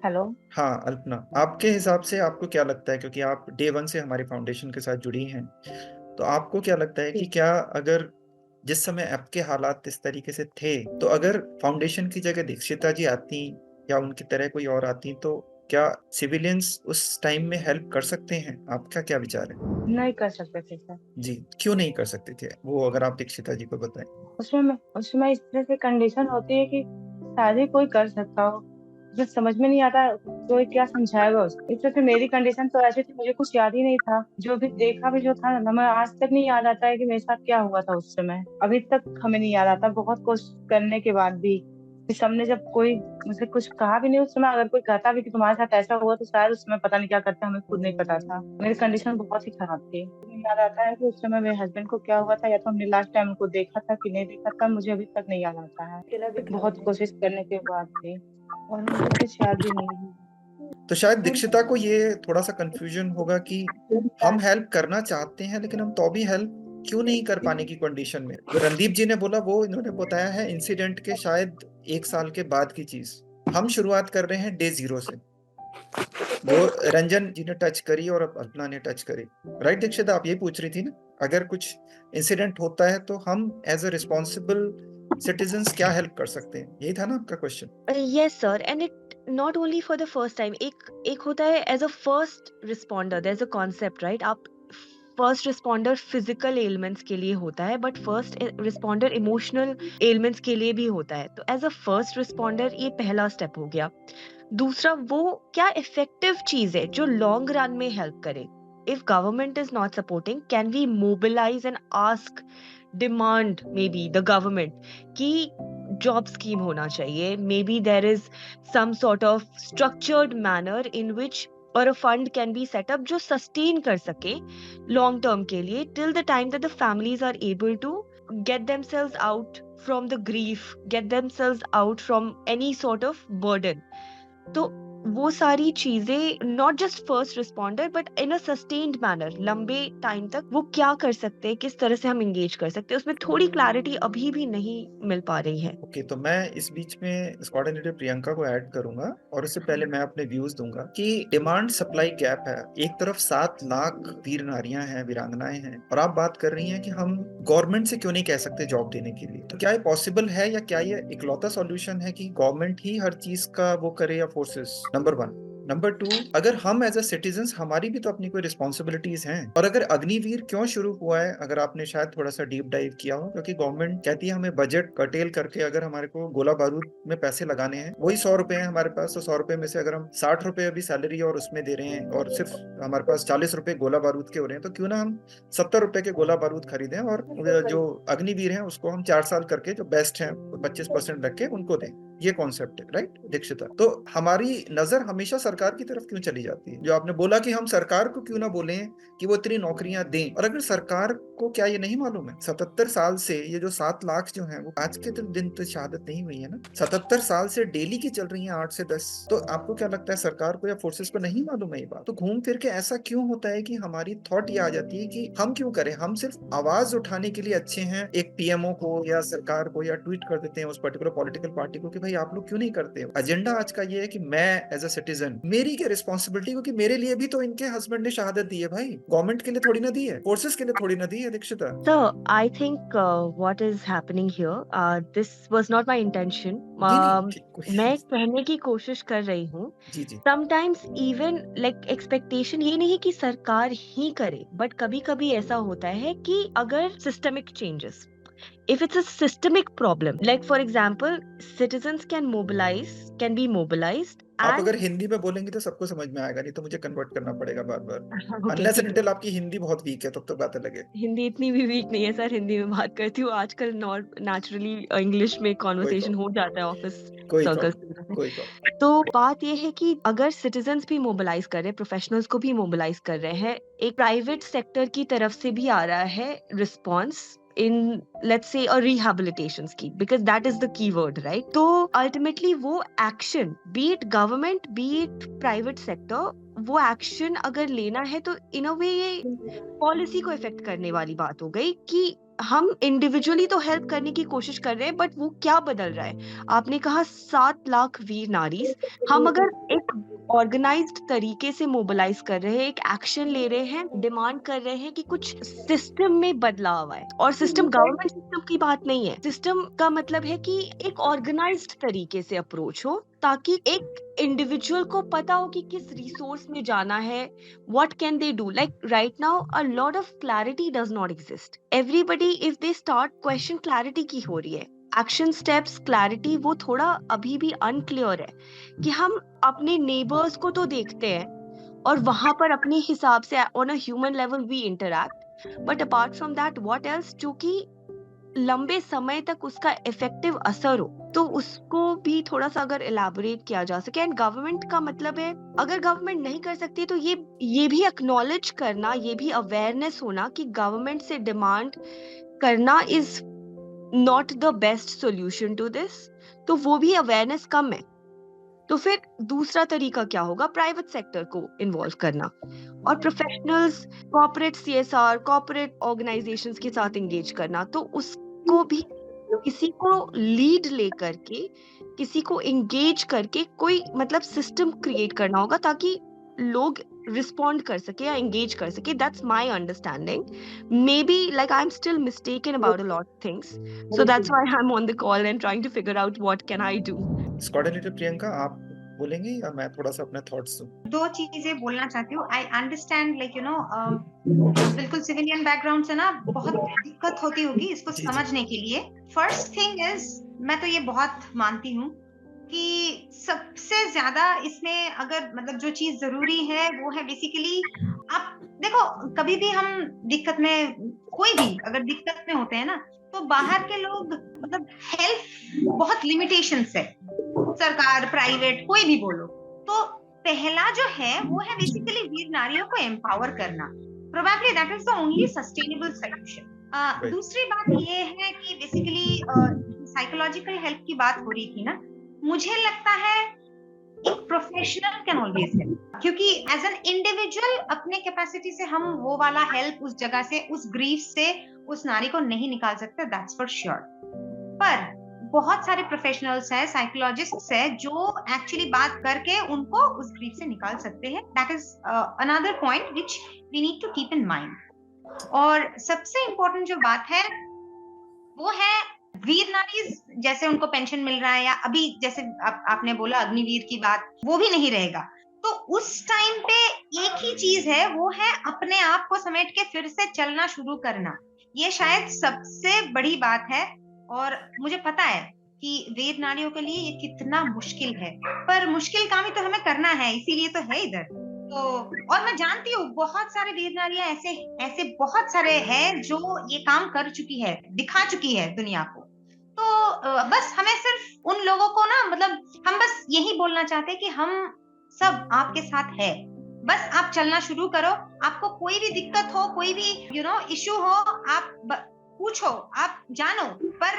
हेलो। हाँ अल्पना, आपके हिसाब से आपको क्या लगता है, क्योंकि आप डे 1 से हमारी फाउंडेशन के साथ जुड़ी हैं, तो आपको क्या लगता है कि क्या अगर जिस समय आपके हालात इस तरीके से थे, तो अगर फाउंडेशन की जगह दीक्षिता जी आती या उनकी तरह कोई और आती, तो क्या सिविलियंस उस टाइम में हेल्प कर सकते हैं? आपका क्या विचार है? नहीं कर सकते थे सर। जी, क्यों नहीं कर सकते थे वो, अगर आप दीक्षिता जी को बताएं। उसमें इस तरह से कंडीशन होती है कि शादी कोई कर सकता हो, मुझे समझ में नहीं आता कोई क्या समझाएगा उसको। इस तरह से मेरी कंडीशन तो ऐसी थी, मुझे कुछ याद ही नहीं था, जो भी देखा भी जो था ना, मैं आज तक नहीं याद आता है कि मेरे साथ क्या हुआ था उस समय, अभी तक हमें नहीं याद आता, बहुत कोशिश करने के बाद भी। कि सबने जब कोई मुझसे कुछ कहा भी नहीं उस समय, अगर कोई कहता भी कि तुम्हारे साथ ऐसा हुआ, तो शायद उस समय पता नहीं क्या करते, हमें खुद नहीं पता था। मेरी कंडीशन बहुत ही खराब थी। मुझे याद आता है कि उस समय मेरे हस्बैंड को क्या हुआ था, या तो हमने लास्ट टाइम उनको देखा था कि नहीं देखा था, मुझे अभी तक नहीं याद आता है, बहुत कोशिश करने के बाद भी, और मुझे कुछ याद भी नहीं है। तो शायद दीक्षिता को ये थोड़ा सा कंफ्यूजन होगा कि हम हेल्प करना चाहते हैं लेकिन हम तो भी हेल्प क्यों नहीं कर पाने की कंडीशन में। जो रणदीप जी ने बोला वो इन्होंने बताया है इंसिडेंट के शायद 1 साल के बाद की चीज। हम शुरुआत कर रहे हैं डे 0 से, जो रंजन जी ने टच करी और अल्पना ने टच करी। राइट दीक्षिता, आप ये पूछ रही थी ना, अगर कुछ इंसिडेंट होता है तो हम एज अ रिस्पॉन्सिबल सिटीजन्स क्या हेल्प कर सकते हैं, यही था ना आपका question? Yes sir, and it not only for the first time. एक होता है as a first responder, there is a concept, right? आप फर्स्ट रिस्पॉन्डर फिजिकल एलिमेंट्स के लिए होता है, बट फर्स्ट रिस्पॉन्डर इमोशनल एलिमेंट्स के लिए भी होता है। तो एज अ फर्स्ट रिस्पॉन्डर ये पहला स्टेप हो गया। दूसरा, वो क्या इफेक्टिव चीज है जो लॉन्ग रन में हेल्प करे। If government is not supporting, can we mobilize and ask, demand maybe the government कि जॉब स्कीम होना चाहिए, maybe there is some sort of structured manner in which, और a fund can be set up जो sustain कर सके long term के लिए, till the time that the families are able to get themselves out from the grief, get themselves out from any sort of burden. तो वो सारी चीजें not just first responder but in a sustained manner, लंबे time तक वो क्या कर सकते हैं, किस तरह से हम एंगेज कर सकते हैं, उसमें थोड़ी क्लैरिटी अभी भी नहीं मिल पा रही है। ओके, तो मैं इस बीच में कोऑर्डिनेटर प्रियंका को ऐड करूंगा, और उससे पहले मैं अपने व्यूज दूंगा कि डिमांड सप्लाई गैप है। एक तरफ 7 लाख वीर नारियां हैं, वीरांगनाएं हैं, और आप बात कर रही हैं कि हम गवर्नमेंट से क्यों नहीं कह सकते जॉब देने के लिए। तो क्या ये पॉसिबल है, या क्या ये इकलौता सॉल्यूशन है कि गवर्नमेंट ही हर चीज का वो करे, या फोर्सेस? नंबर 1। नंबर 2, अगर हम एज अ सिटीजन्स, हमारी भी तो अपनी कोई रिस्पॉन्सिबिलिटीज हैं। और अगर अग्निवीर क्यों शुरू हुआ है, अगर आपने शायद थोड़ा सा डीप डाइव किया हो, क्योंकि गवर्नमेंट कहती है हमें बजट कर्टेल करके अगर हमारे को गोला बारूद में पैसे लगाने हैं, वही 100 रुपए हैं हमारे पास, तो 100 रुपए में से अगर हम 60 रुपए अभी सैलरी और उसमें दे रहे हैं, और सिर्फ हमारे पास 40 रुपए गोला बारूद के हो रहे हैं, तो क्यों ना हम 70 रुपए के गोला बारूद खरीदें, और जो अग्निवीर हैं उसको हम 4 साल करके जो बेस्ट हैं 25% रख के उनको दें। ये कॉन्सेप्ट है, राइट दीक्षिता? तो हमारी नजर हमेशा सरकार की तरफ क्यों चली जाती है? जो आपने बोला कि हम सरकार को क्यों ना बोलें कि वो इतनी नौकरियां दें, और अगर सरकार को क्या ये नहीं मालूम है 77 साल से ये जो 7 लाख जो हैं वो आज के दिन तो शहादत नहीं हुई है ना, 77 साल से डेली की चल रही है 8 से 10। तो आपको क्या लगता है सरकार को या फोर्सेस को नहीं मालूम है ये बात? तो घूम फिर के ऐसा क्यों होता है कि हमारी थॉट ये आ जाती है कि हम क्यों करें, हम सिर्फ आवाज उठाने के लिए अच्छे हैं, एक पीएमओ को या सरकार को, या ट्वीट कर देते हैं उस पर्टिकुलर पॉलिटिकल पार्टी को कि भाई आप लोग क्यों नहीं करते। एजेंडा आज का ये है कि मैं एज अ सिटीजन, मेरी क्या रिस्पॉन्सिबिलिटी, क्योंकि मेरे लिए भी तो इनके हस्बैंड ने शहादत दी है भाई, गवर्नमेंट के लिए थोड़ी ना दी है, फोर्सेस के लिए थोड़ी ना दी है दीक्षिता। So I think what is happening here, this was not my intention. मैं कहने की कोशिश कर रही हूँ, जी जी, sometimes even like expectation ये नहीं कि सरकार ही करे, but कभी कभी ऐसा होता है कि अगर systemic changes, if it's a systemic problem, like for example citizens can be mobilized, आप and अगर हिंदी में बोलेंगे तो सबको समझ में आएगा, नहीं तो मुझे कन्वर्ट करना पड़ेगा बार बार, okay, अनलेस ठीक एंड है। अनटिल आपकी हिंदी बहुत वीक है, तब तो बात अलग है। हिंदी इतनी भी वीक नहीं है सर, हिंदी में बात करती हूँ आजकल, नेचुरली इंग्लिश में कॉन्वर्सेशन हो जाता है ऑफिस कोई सर्कल्स प्रॉब्लम में। कोई प्रॉब्लम। तो बात ये है कि अगर सिटीजन्स भी मोबिलाइज कर रहे हैं, प्रोफेशनल्स को भी मोबिलाइज कर रहे हैं, एक प्राइवेट सेक्टर की तरफ से भी आ रहा है response in let's say a rehabilitation scheme, because that is the key word, right? तो ultimately वो action, be it government, be it private sector, वो एक्शन अगर लेना है तो इन अ वे ये पॉलिसी को इफेक्ट करने वाली बात हो गई कि हम इंडिविजुअली तो हेल्प करने की कोशिश कर रहे हैं, बट वो क्या बदल रहा है। आपने कहा 7 लाख वीर नारीज, हम अगर एक ऑर्गेनाइज्ड तरीके से मोबिलाइज कर रहे हैं, एक एक्शन ले रहे हैं, डिमांड कर रहे हैं कि कुछ सिस्टम में बदलाव आए, और सिस्टम गवर्नमेंट सिस्टम की बात नहीं है, सिस्टम का मतलब है कि एक ऑर्गेनाइज्ड तरीके से अप्रोच हो, ताकि एक इंडिविजुअल को पता हो कि किस रिसोर्स में जाना है, what can they do. Like right now a lot of clarity does not exist. Everybody if they start question clarity की हो रही है, action steps clarity वो थोड़ा अभी भी unclear है कि हम अपने neighbors को तो देखते हैं और वहां पर अपने हिसाब से on a human level we interact, but apart from that what else, जो कि लंबे समय तक उसका इफेक्टिव असर हो, तो उसको भी थोड़ा सा अगर इलैबोरेट किया जा सके. एंड गवर्नमेंट का मतलब है, अगर गवर्नमेंट नहीं कर सकती तो ये भी एक्नॉलेज करना, ये भी अवेयरनेस होना कि गवर्नमेंट से डिमांड करना is not the best solution to this. तो वो भी अवेयरनेस कम है. तो फिर दूसरा तरीका क्या होगा, प्राइवेट सेक्टर को इन्वॉल्व करना और professionals, corporate CSR, corporate organisations के साथ एंगेज करना. तो उसको भी किसी को लीड लेकर के, किसी को एंगेज करके कोई मतलब सिस्टम क्रिएट करना होगा ताकि लोग रिस्पॉन्ड कर सके या एंगेज कर सके. That's my understanding. Maybe like I am still mistaken about a lot of things, so that's why I am on the call and trying to figure out what can I do. Squad leader Priyanka, आप बोलेंगे या मैं थोड़ा सा अपने thoughts दूं? दो चीजें बोलना चाहती हूँ. आई अंडरस्टैंड लाइक बिल्कुल सिविलियन बैकग्राउंड से ना बहुत दिक्कत होती होगी इसको जी, जी. समझने के लिए. फर्स्ट थिंग इज, मैं तो ये बहुत मानती हूँ कि सबसे ज्यादा इसमें अगर मतलब जो चीज जरूरी है वो है बेसिकली, आप देखो कभी भी हम दिक्कत में, कोई भी अगर दिक्कत में होते हैं ना, तो बाहर के लोग मतलब हेल्प बहुत लिमिटेशंस है, सरकार, प्राइवेट, कोई भी बोलो. तो पहला जो है वो है बेसिकली वीर नारियों को एम्पावर करना. Probably that is the only sustainable solution. दूसरी बात ये है कि बेसिकली साइकोलॉजिकल हेल्प की बात हो रही थी ना, मुझे लगता है एक प्रोफेशनल कैन ऑलवेज हेल्प, क्योंकि एज एन इंडिविजुअल अपने कैपेसिटी से हम वो वाला हेल्प उस जगह से, उस ग्रीफ से उस नारी को नहीं निकाल सकते, दैट्स फॉर श्योर. पर बहुत सारे प्रोफेशनल्स हैं, साइकोलॉजिस्ट्स हैं जो एक्चुअली बात करके उनको उस ग्रीफ से निकाल सकते हैं. That is another point which we need to keep in mind. और सबसे इम्पोर्टेंट जो बात है वो है वीर नारीज, जैसे उनको पेंशन मिल रहा है या अभी जैसे आपने बोला अग्निवीर की बात, वो भी नहीं रहेगा. तो उस टाइम पे एक ही चीज है, वो है अपने आप को समेट के फिर से चलना शुरू करना. ये शायद सबसे बड़ी बात है. और मुझे पता है कि वीर नारियों के लिए ये कितना मुश्किल है, पर मुश्किल काम ही तो हमें करना है, इसीलिए तो है इधर. तो और मैं जानती हूँ बहुत सारे वीर नारियां ऐसे बहुत सारे हैं जो ये काम कर चुकी है, दिखा चुकी है दुनिया को. तो बस हमें सिर्फ उन लोगों को ना, मतलब हम बस यही बोलना चाहते हैं कि हम सब आपके साथ है. बस आप चलना शुरू करो. आपको कोई भी दिक्कत हो, कोई भी इशू हो, आप पूछो, आप जानो, पर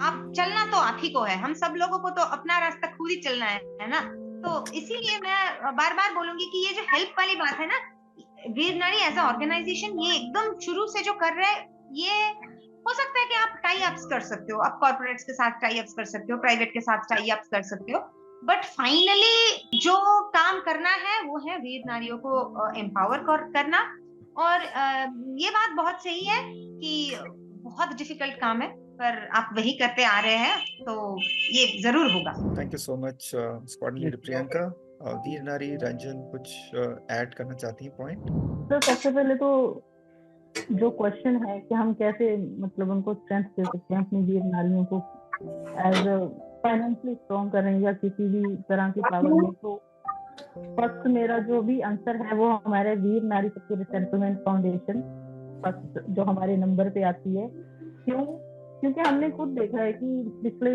आप चलना तो आप ही को है. हम सब लोगों को तो अपना रास्ता खुद ही चलना है ना. तो इसीलिए मैं बार बार बोलूंगी कि ये जो हेल्प वाली बात है ना, वीर नारी एज अ ऑर्गेनाइजेशन ये एकदम शुरू से जो कर रहे हैं, ये हो सकता है कि आप टाई अप्स कर सकते हो, आप कॉर्पोरेट्स के साथ टाई अप्स कर सकते हो, प्राइवेट के साथ टाई अप्स कर सकते हो, बट फाइनली जो काम करना है वो है वीर नारियों को एम्पावर करना. और ये बात बहुत सही है कि बहुत डिफिकल्ट काम है, पर आप वही करते आ रहे हैं, तो ये जरूर होगा. Thank you so much squad leader Priyanka. वीर नारी रंजन कुछ ऐड करना चाहती हैं पॉइंट? तो सबसे पहले तो जो क्वेश्चन है कि हम कैसे मतलब उनको स्ट्रेंथ दे सकते हैं, अपनी वीर नारियों को एज फाइनेंशियली स्ट्रॉन्ग करें या किसी भी तरह की पावर में. तो फर्स्ट मेरा जो भी आंसर है वो हमारे वीर नारी शक्ति रिसेटलमेंट फाउंडेशन फर्स्ट जो हमारे नंबर पे आती है. क्योंकि हमने खुद देखा है कि पिछले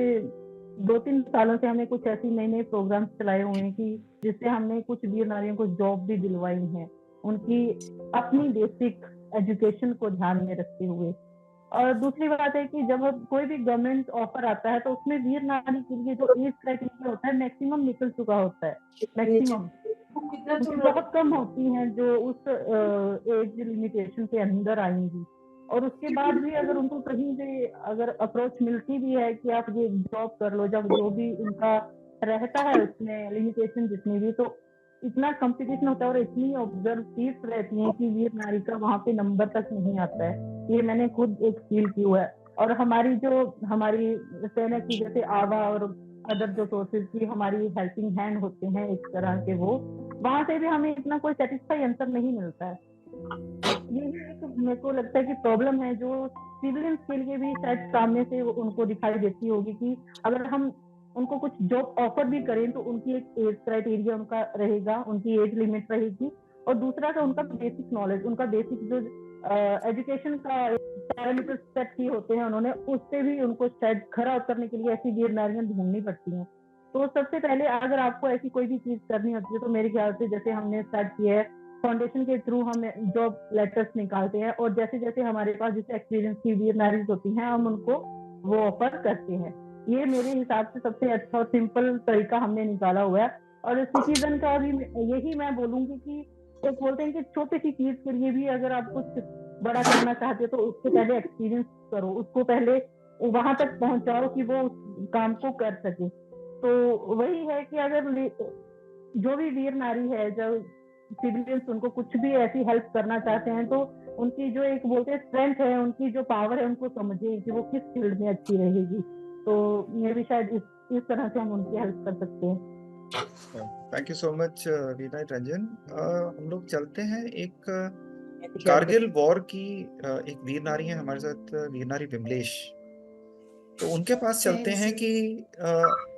2-3 सालों से हमने कुछ ऐसी नए प्रोग्राम्स चलाए हुए हैं कि जिससे हमने कुछ वीर नारियों को जॉब भी दिलवाई है, उनकी अपनी बेसिक एजुकेशन को ध्यान में रखते हुए. और दूसरी बात है कि जब कोई भी गवर्नमेंट ऑफर आता है तो उसमें वीर नारी के लिए जो एज क्राइटेरिया होता है मैक्सिमम निकल चुका होता है. मैक्सिमम बहुत कम होती हैं जो उस एज लिमिटेशन के अंदर आएंगी. और उसके बाद भी अगर उनको कहीं से अगर अप्रोच मिलती भी है कि आप ये जॉब कर लो, जब जो भी उनका रहता है उसमें लिमिटेशन जितनी भी, तो इतना कंपटीशन होता है और इतनी ऑब्जर्व सीट्स रहती हैं कि वीर नारी का वहां पे नंबर तक नहीं आता है. ये मैंने खुद एक फील की हुआ है. और हमारी सेना की जैसे आवा और अदर जो सोर्सेज की हमारी हेल्पिंग हैंड होते हैं एक तरह के, वो वहां से भी हमें इतना कोई सेटिस्फाई आंसर नहीं मिलता है। यही एक मेरे को लगता है कि प्रॉब्लम है जो सिविलियंस के लिए भी शायद सामने से उनको दिखाई देती होगी कि अगर हम उनको कुछ जॉब ऑफर भी करें तो उनकी एक एज क्राइटेरिया उनका रहेगा, उनकी एज लिमिट रहेगी, और दूसरा का उनका बेसिक नॉलेज, उनका बेसिक जो एजुकेशन का पैरामीटर सेट किए होते हैं उन्होंने, उससे भी उनको शायद खरा उतरने के लिए ऐसी वीर नारियां ढूंढनी पड़ती हैं। तो सबसे पहले अगर आपको ऐसी कोई भी चीज करनी होती है तो मेरे ख्याल से जैसे हमने स्टार्ट किया है फाउंडेशन के थ्रू हम जॉब लेटर्स निकालते हैं, और जैसे जैसे हमारे पास जैसे एक्सपीरियंस की वीर नारीज होती हैं हम उनको वो ऑफर करते हैं। ये मेरे हिसाब से सबसे अच्छा और सिंपल तरीका हमने निकाला हुआ है। और सिटीजन का भी यही मैं बोलूंगी कि एक बोलते हैं कि छोटी सी चीज के लिए भी अगर आप कुछ बड़ा करना चाहते हो तो उससे पहले एक्सपीरियंस करो, उसको पहले वहां तक पहुंचाओ कि वो उस काम को कर सके। तो वही है कि अगर जो भी वीर नारी है, जब सिविलियंस उनको कुछ भी ऐसी हेल्प करना चाहते हैं तो उनकी जो एक बोलते हैं स्ट्रेंथ है, उनकी जो पावर है, उनको समझे कि वो किस फील्ड में अच्छी रहेगी। तो ये भी शायद इस तरह से हम उनकी हेल्प कर सकते हैं। Thank you so much Veena Ranjan. हम लोग चलते हैं एक कारगिल वॉर की एक वीर नारी है हमारे साथ, वीर नारी विमलेश। तो उनके पास चलते हैं कि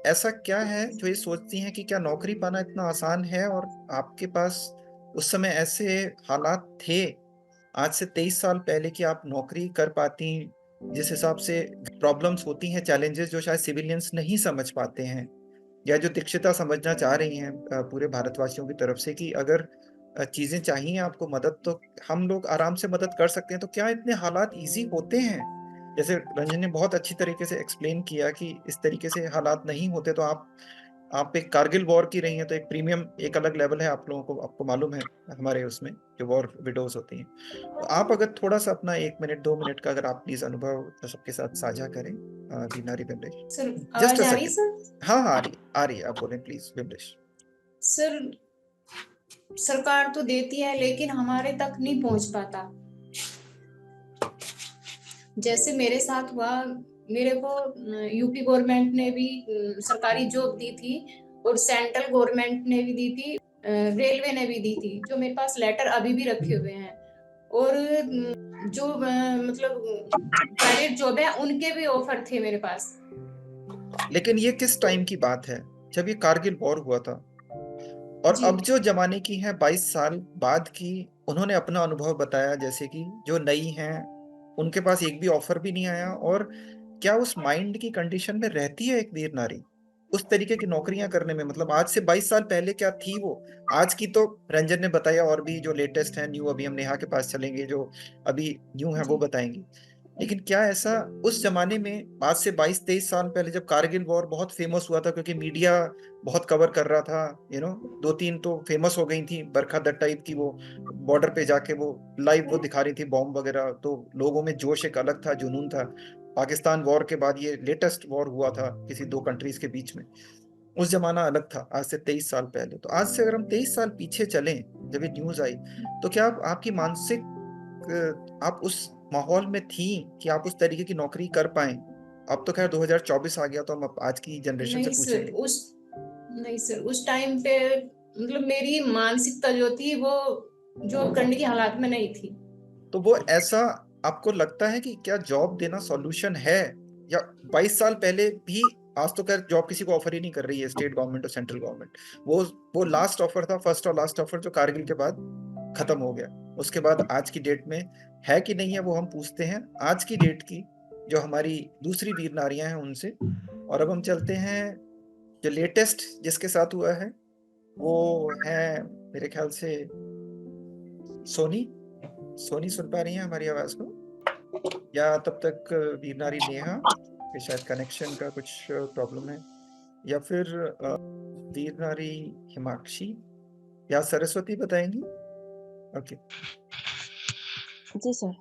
ऐसा क्या है जो ये सोचती हैं कि क्या नौकरी पाना इतना आसान है, और आपके पास उस समय ऐसे हालात थे आज से 23 साल पहले कि आप नौकरी कर पाती, जिस हिसाब से प्रॉब्लम्स होती हैं, चैलेंजेस जो शायद सिविलियंस नहीं समझ पाते हैं, या जो दीक्षिता समझना चाह रही हैं पूरे भारतवासियों की तरफ से कि अगर चीजें चाहिए आपको मदद तो हम लोग आराम से मदद कर सकते हैं। तो क्या इतने हालात इजी होते हैं? जैसे रंजन ने बहुत अच्छी तरीके से एक्सप्लेन किया कि इस तरीके से हालात नहीं होते। तो आप एक कारगिल वॉर की रही हैं, तो एक प्रीमियम एक अलग लेवल है आप लोगों को, आपको मालूम है हमारे उसमें जो वॉर विडोज होती हैं। तो आप अगर थोड़ा सा अपना 1 मिनट 2 मिनट का अगर आप प्लीज अनुभव सबके साथ साझा करें। बीनारी विमलेश, सर जस्ट आवाज अ आ रही है सेकंड। सर? हाँ हाँ आ रही है, आप बोलें प्लीज विमलेश। सर सरकार तो देती है लेकिन हमारे तक नहीं पहुंच पाता। जैसे मेरे साथ हुआ, मेरे को यूपी गवर्नमेंट ने भी सरकारी जॉब दी थी और सेंट्रल गवर्नमेंट ने भी दी थी, रेलवे ने भी दी थी, जो मेरे पास लेटर अभी भी रखे हुए हैं। और जो मतलब प्राइवेट जॉब है उनके भी ऑफर थे मेरे पास। लेकिन ये किस टाइम की बात है? जब ये कारगिल वॉर हुआ था। और अब जो जमाने की है 22 साल बाद की, उन्होंने अपना अनुभव बताया जैसे कि जो नई हैं उनके पास एक भी ऑफर भी नहीं आया। और क्या उस माइंड की कंडीशन में रहती है एक वीर नारी उस तरीके की नौकरियां करने में? मतलब आज से 22 साल पहले क्या थी वो, आज की तो रंजन ने बताया, और भी जो लेटेस्ट है न्यू, अभी हम नेहा के पास चलेंगे जो अभी न्यू है वो बताएंगी। लेकिन क्या ऐसा उस जमाने में आज से 22-23 साल पहले जब कारगिल वॉर बहुत फेमस हुआ था, क्योंकि मीडिया बहुत कवर कर रहा था, 2-3 तो फेमस हो गई थी, बरखा दत्त टाइप की, वो बॉर्डर पे जाके वो लाइव वो दिखा रही थी बॉम्ब वगैरह, तो लोगों में जोश एक अलग था, जुनून था। पाकिस्तान वॉर के बाद ये लेटेस्ट वॉर हुआ था किसी 2 कंट्रीज के बीच में, उस जमाना अलग था आज से 23 साल पहले। तो आज से अगर हम 23 साल पीछे चलें जब ये न्यूज आई, तो क्या आपकी मानसिक आप उस माहौल में थी कि आप उस तरीके की नौकरी कर पाए? अब तो खैर 2024 आ गया, तो हम आज की जनरेशन से पूछेंगे। नहीं सर, उस टाइम पे मतलब मेरी मानसिकता जो थी वो जॉब करने की हालात में नहीं थी। तो वो ऐसा आपको लगता है कि क्या जॉब देना सॉल्यूशन है? या 22 साल पहले भी, आज तो खैर जॉब किसी को ऑफर ही नहीं कर रही है स्टेट गवर्नमेंट और सेंट्रल गवर्नमेंट, वो लास्ट ऑफर था, फर्स्ट और लास्ट ऑफर जो कारगिल के बाद खत्म हो गया। उसके बाद आज की डेट में है कि नहीं है वो हम पूछते हैं आज की डेट की जो हमारी दूसरी वीर नारियां हैं उनसे। और अब हम चलते हैं जो लेटेस्ट जिसके साथ हुआ है, वो है मेरे ख्याल से सोनी सुन पा रही हैं हमारी आवाज को? या तब तक वीर नारी नेहा के शायद कनेक्शन का कुछ प्रॉब्लम है, या फिर वीर नारी हिमाक्षी या सरस्वती बताएंगी? ओके जी सर।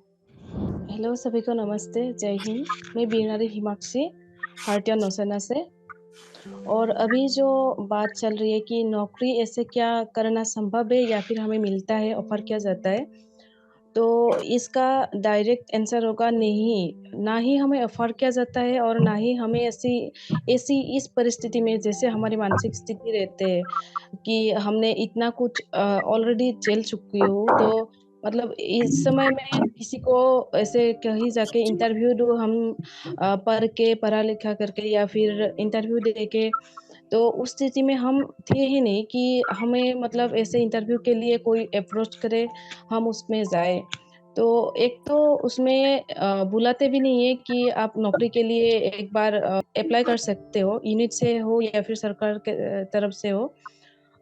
हेलो सभी को नमस्ते, जय हिंद। मैं वीर नारी हिमाक्षी, भारतीय नौसेना से। और अभी जो बात चल रही है कि नौकरी ऐसे क्या करना संभव है या फिर हमें मिलता है, ऑफर किया जाता है, तो इसका डायरेक्ट आंसर होगा नहीं, ना ही हमें अफ़ोर्ड किया जाता है और ना ही हमें ऐसी ऐसी इस परिस्थिति में जैसे हमारी मानसिक स्थिति रहते हैं कि हमने इतना कुछ ऑलरेडी झेल चुकी हूँ, तो मतलब इस समय में किसी को ऐसे कहीं जाके इंटरव्यू दो हम पढ़ के, पढ़ा-लिखा करके या फिर इंटरव्यू दे के, तो उस स्थिति में हम थे ही नहीं कि हमें मतलब ऐसे इंटरव्यू के लिए कोई अप्रोच करे, हम उसमें जाएँ। तो एक तो उसमें बुलाते भी नहीं है कि आप नौकरी के लिए एक बार अप्लाई कर सकते हो, यूनिट से हो या फिर सरकार के तरफ से हो।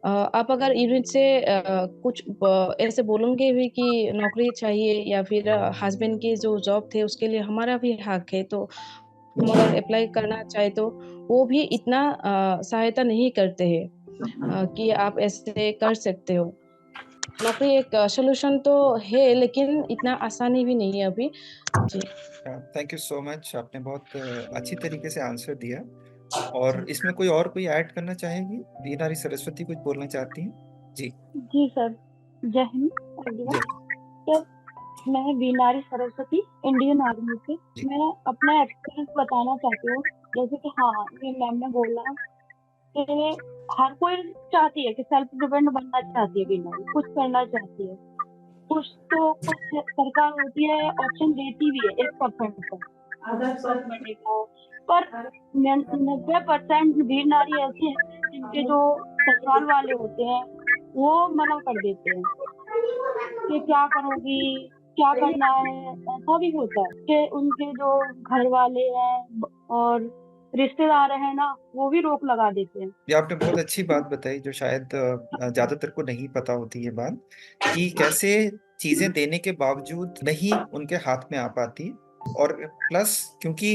आप अगर यूनिट से कुछ ऐसे बोलोगे भी कि नौकरी चाहिए या फिर हस्बैंड की जो जॉब थे उसके लिए हमारा भी हक है, तो हम अगर अप्लाई करना चाहे तो वो भी इतना सहायता नहीं करते हैं कि आप ऐसे कर सकते हो। नौकरी एक सॉल्यूशन तो है लेकिन इतना आसानी भी नहीं है अभी। जी। थैंक यू सो मच, आपने बहुत अच्छी तरीके से आंसर दिया। और इसमें कोई ऐड करना चाहेगी? वी नारी सरस्वती कुछ बोलना चाहती हैं? जी जी सर, जय हिंद जी सर। मैं बीनारी सरस्वती, इंडियन आर्मी से। जी मैं अपना एक्सपीरियंस बताना चाहती हूँ। जैसे कि हाँ, ये मैम ने बोला कि हर कोई चाहती है कि सेल्फ डिपेंड बनना चाहती है, बीनारी कुछ करना चाहती है। कुछ सरकार होती है, ऑप्शन देती भी है 1% का बनने का, पर 90% वीर नारी ऐसी है जिनके जो ससुराल वाले होते हैं वो मना कर देते हैं कि क्या करोगी, क्या करना है। ऐसा भी होता है कि उनके जो घर वाले हैं और रिश्तेदार हैं ना, वो भी रोक लगा देते हैं। ये आपने बहुत अच्छी बात बताई, जो शायद ज्यादातर को नहीं पता होती ये बात, कि कैसे चीजें देने के बावजूद नहीं उनके हाथ में आ पाती। और प्लस क्योंकि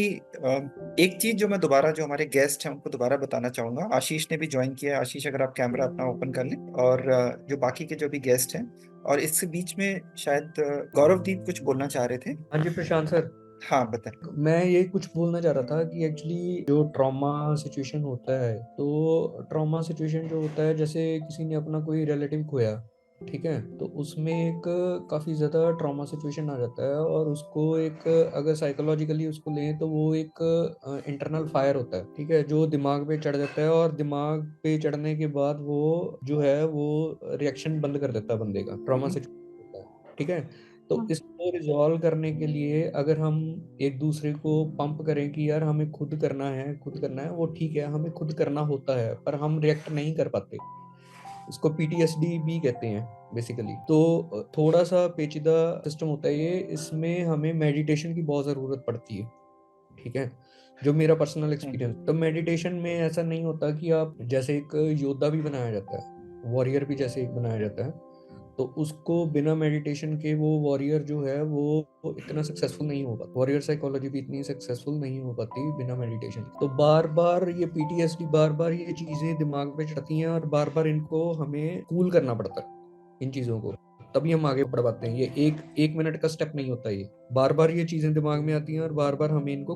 एक चीज जो हमारे गेस्ट हैं उनको दोबारा बताना चाहूंगा, आशीष ने भी ज्वाइन किया है। आशीष, अगर आप कैमरा अपना ओपन कर लें, और जो बाकी के जो भी गेस्ट हैं, और इसके बीच में शायद गौरवदीप कुछ बोलना चाह रहे थे। हाँ जी प्रशांत सर, हाँ बताएं। मैं ये कुछ बोलना चाह रहा था कि एक्चुअली जो ट्रॉमा सिचुएशन होता है, तो ट्रॉमा सिचुएशन जो होता है, जैसे किसी ने अपना कोई रिलेटिव खोया, ठीक है, तो उसमें एक काफ़ी ज़्यादा ट्रॉमा सिचुएशन आ जाता है, और उसको एक अगर साइकोलॉजिकली उसको लें तो वो एक इंटरनल फायर होता है, ठीक है, जो दिमाग पे चढ़ जाता है, और दिमाग पे चढ़ने के बाद वो जो है वो रिएक्शन बंद कर देता है बंदे का, ट्रॉमा सिचुएशन होता है, ठीक है। तो इसको रिजॉल्व करने के लिए अगर हम एक दूसरे को पंप करें कि यार हमें खुद करना है, वो ठीक है, हमें खुद करना होता है, पर हम रिएक्ट नहीं कर पाते। इसको पीटीएसडी भी कहते हैं बेसिकली। तो थोड़ा सा पेचीदा सिस्टम होता है ये, इसमें हमें मेडिटेशन की बहुत ज़रूरत पड़ती है, ठीक है, जो मेरा पर्सनल एक्सपीरियंस। तो मेडिटेशन में ऐसा नहीं होता कि आप जैसे एक योद्धा भी बनाया जाता है, वॉरियर भी जैसे एक बनाया जाता है, तो उसको बिना मेडिटेशन के वो वॉरियर जो है वो इतना सक्सेसफुल नहीं हो पाता। वॉरियर साइकोलॉजी भी इतनी सक्सेसफुल नहीं हो पाती बिना मेडिटेशन। तो बार बार ये पीटीएसडी, बार बार ये चीजें दिमाग पे चढ़ती हैं, और बार बार इनको हमें कूल करना पड़ता है इन चीजों को, तभी हम आगे बढ़ पाते हैं। ये एक मिनट का स्टेप नहीं होता, ये बार बार ये चीजें दिमाग में आती हैं, और बार बार हमें इनको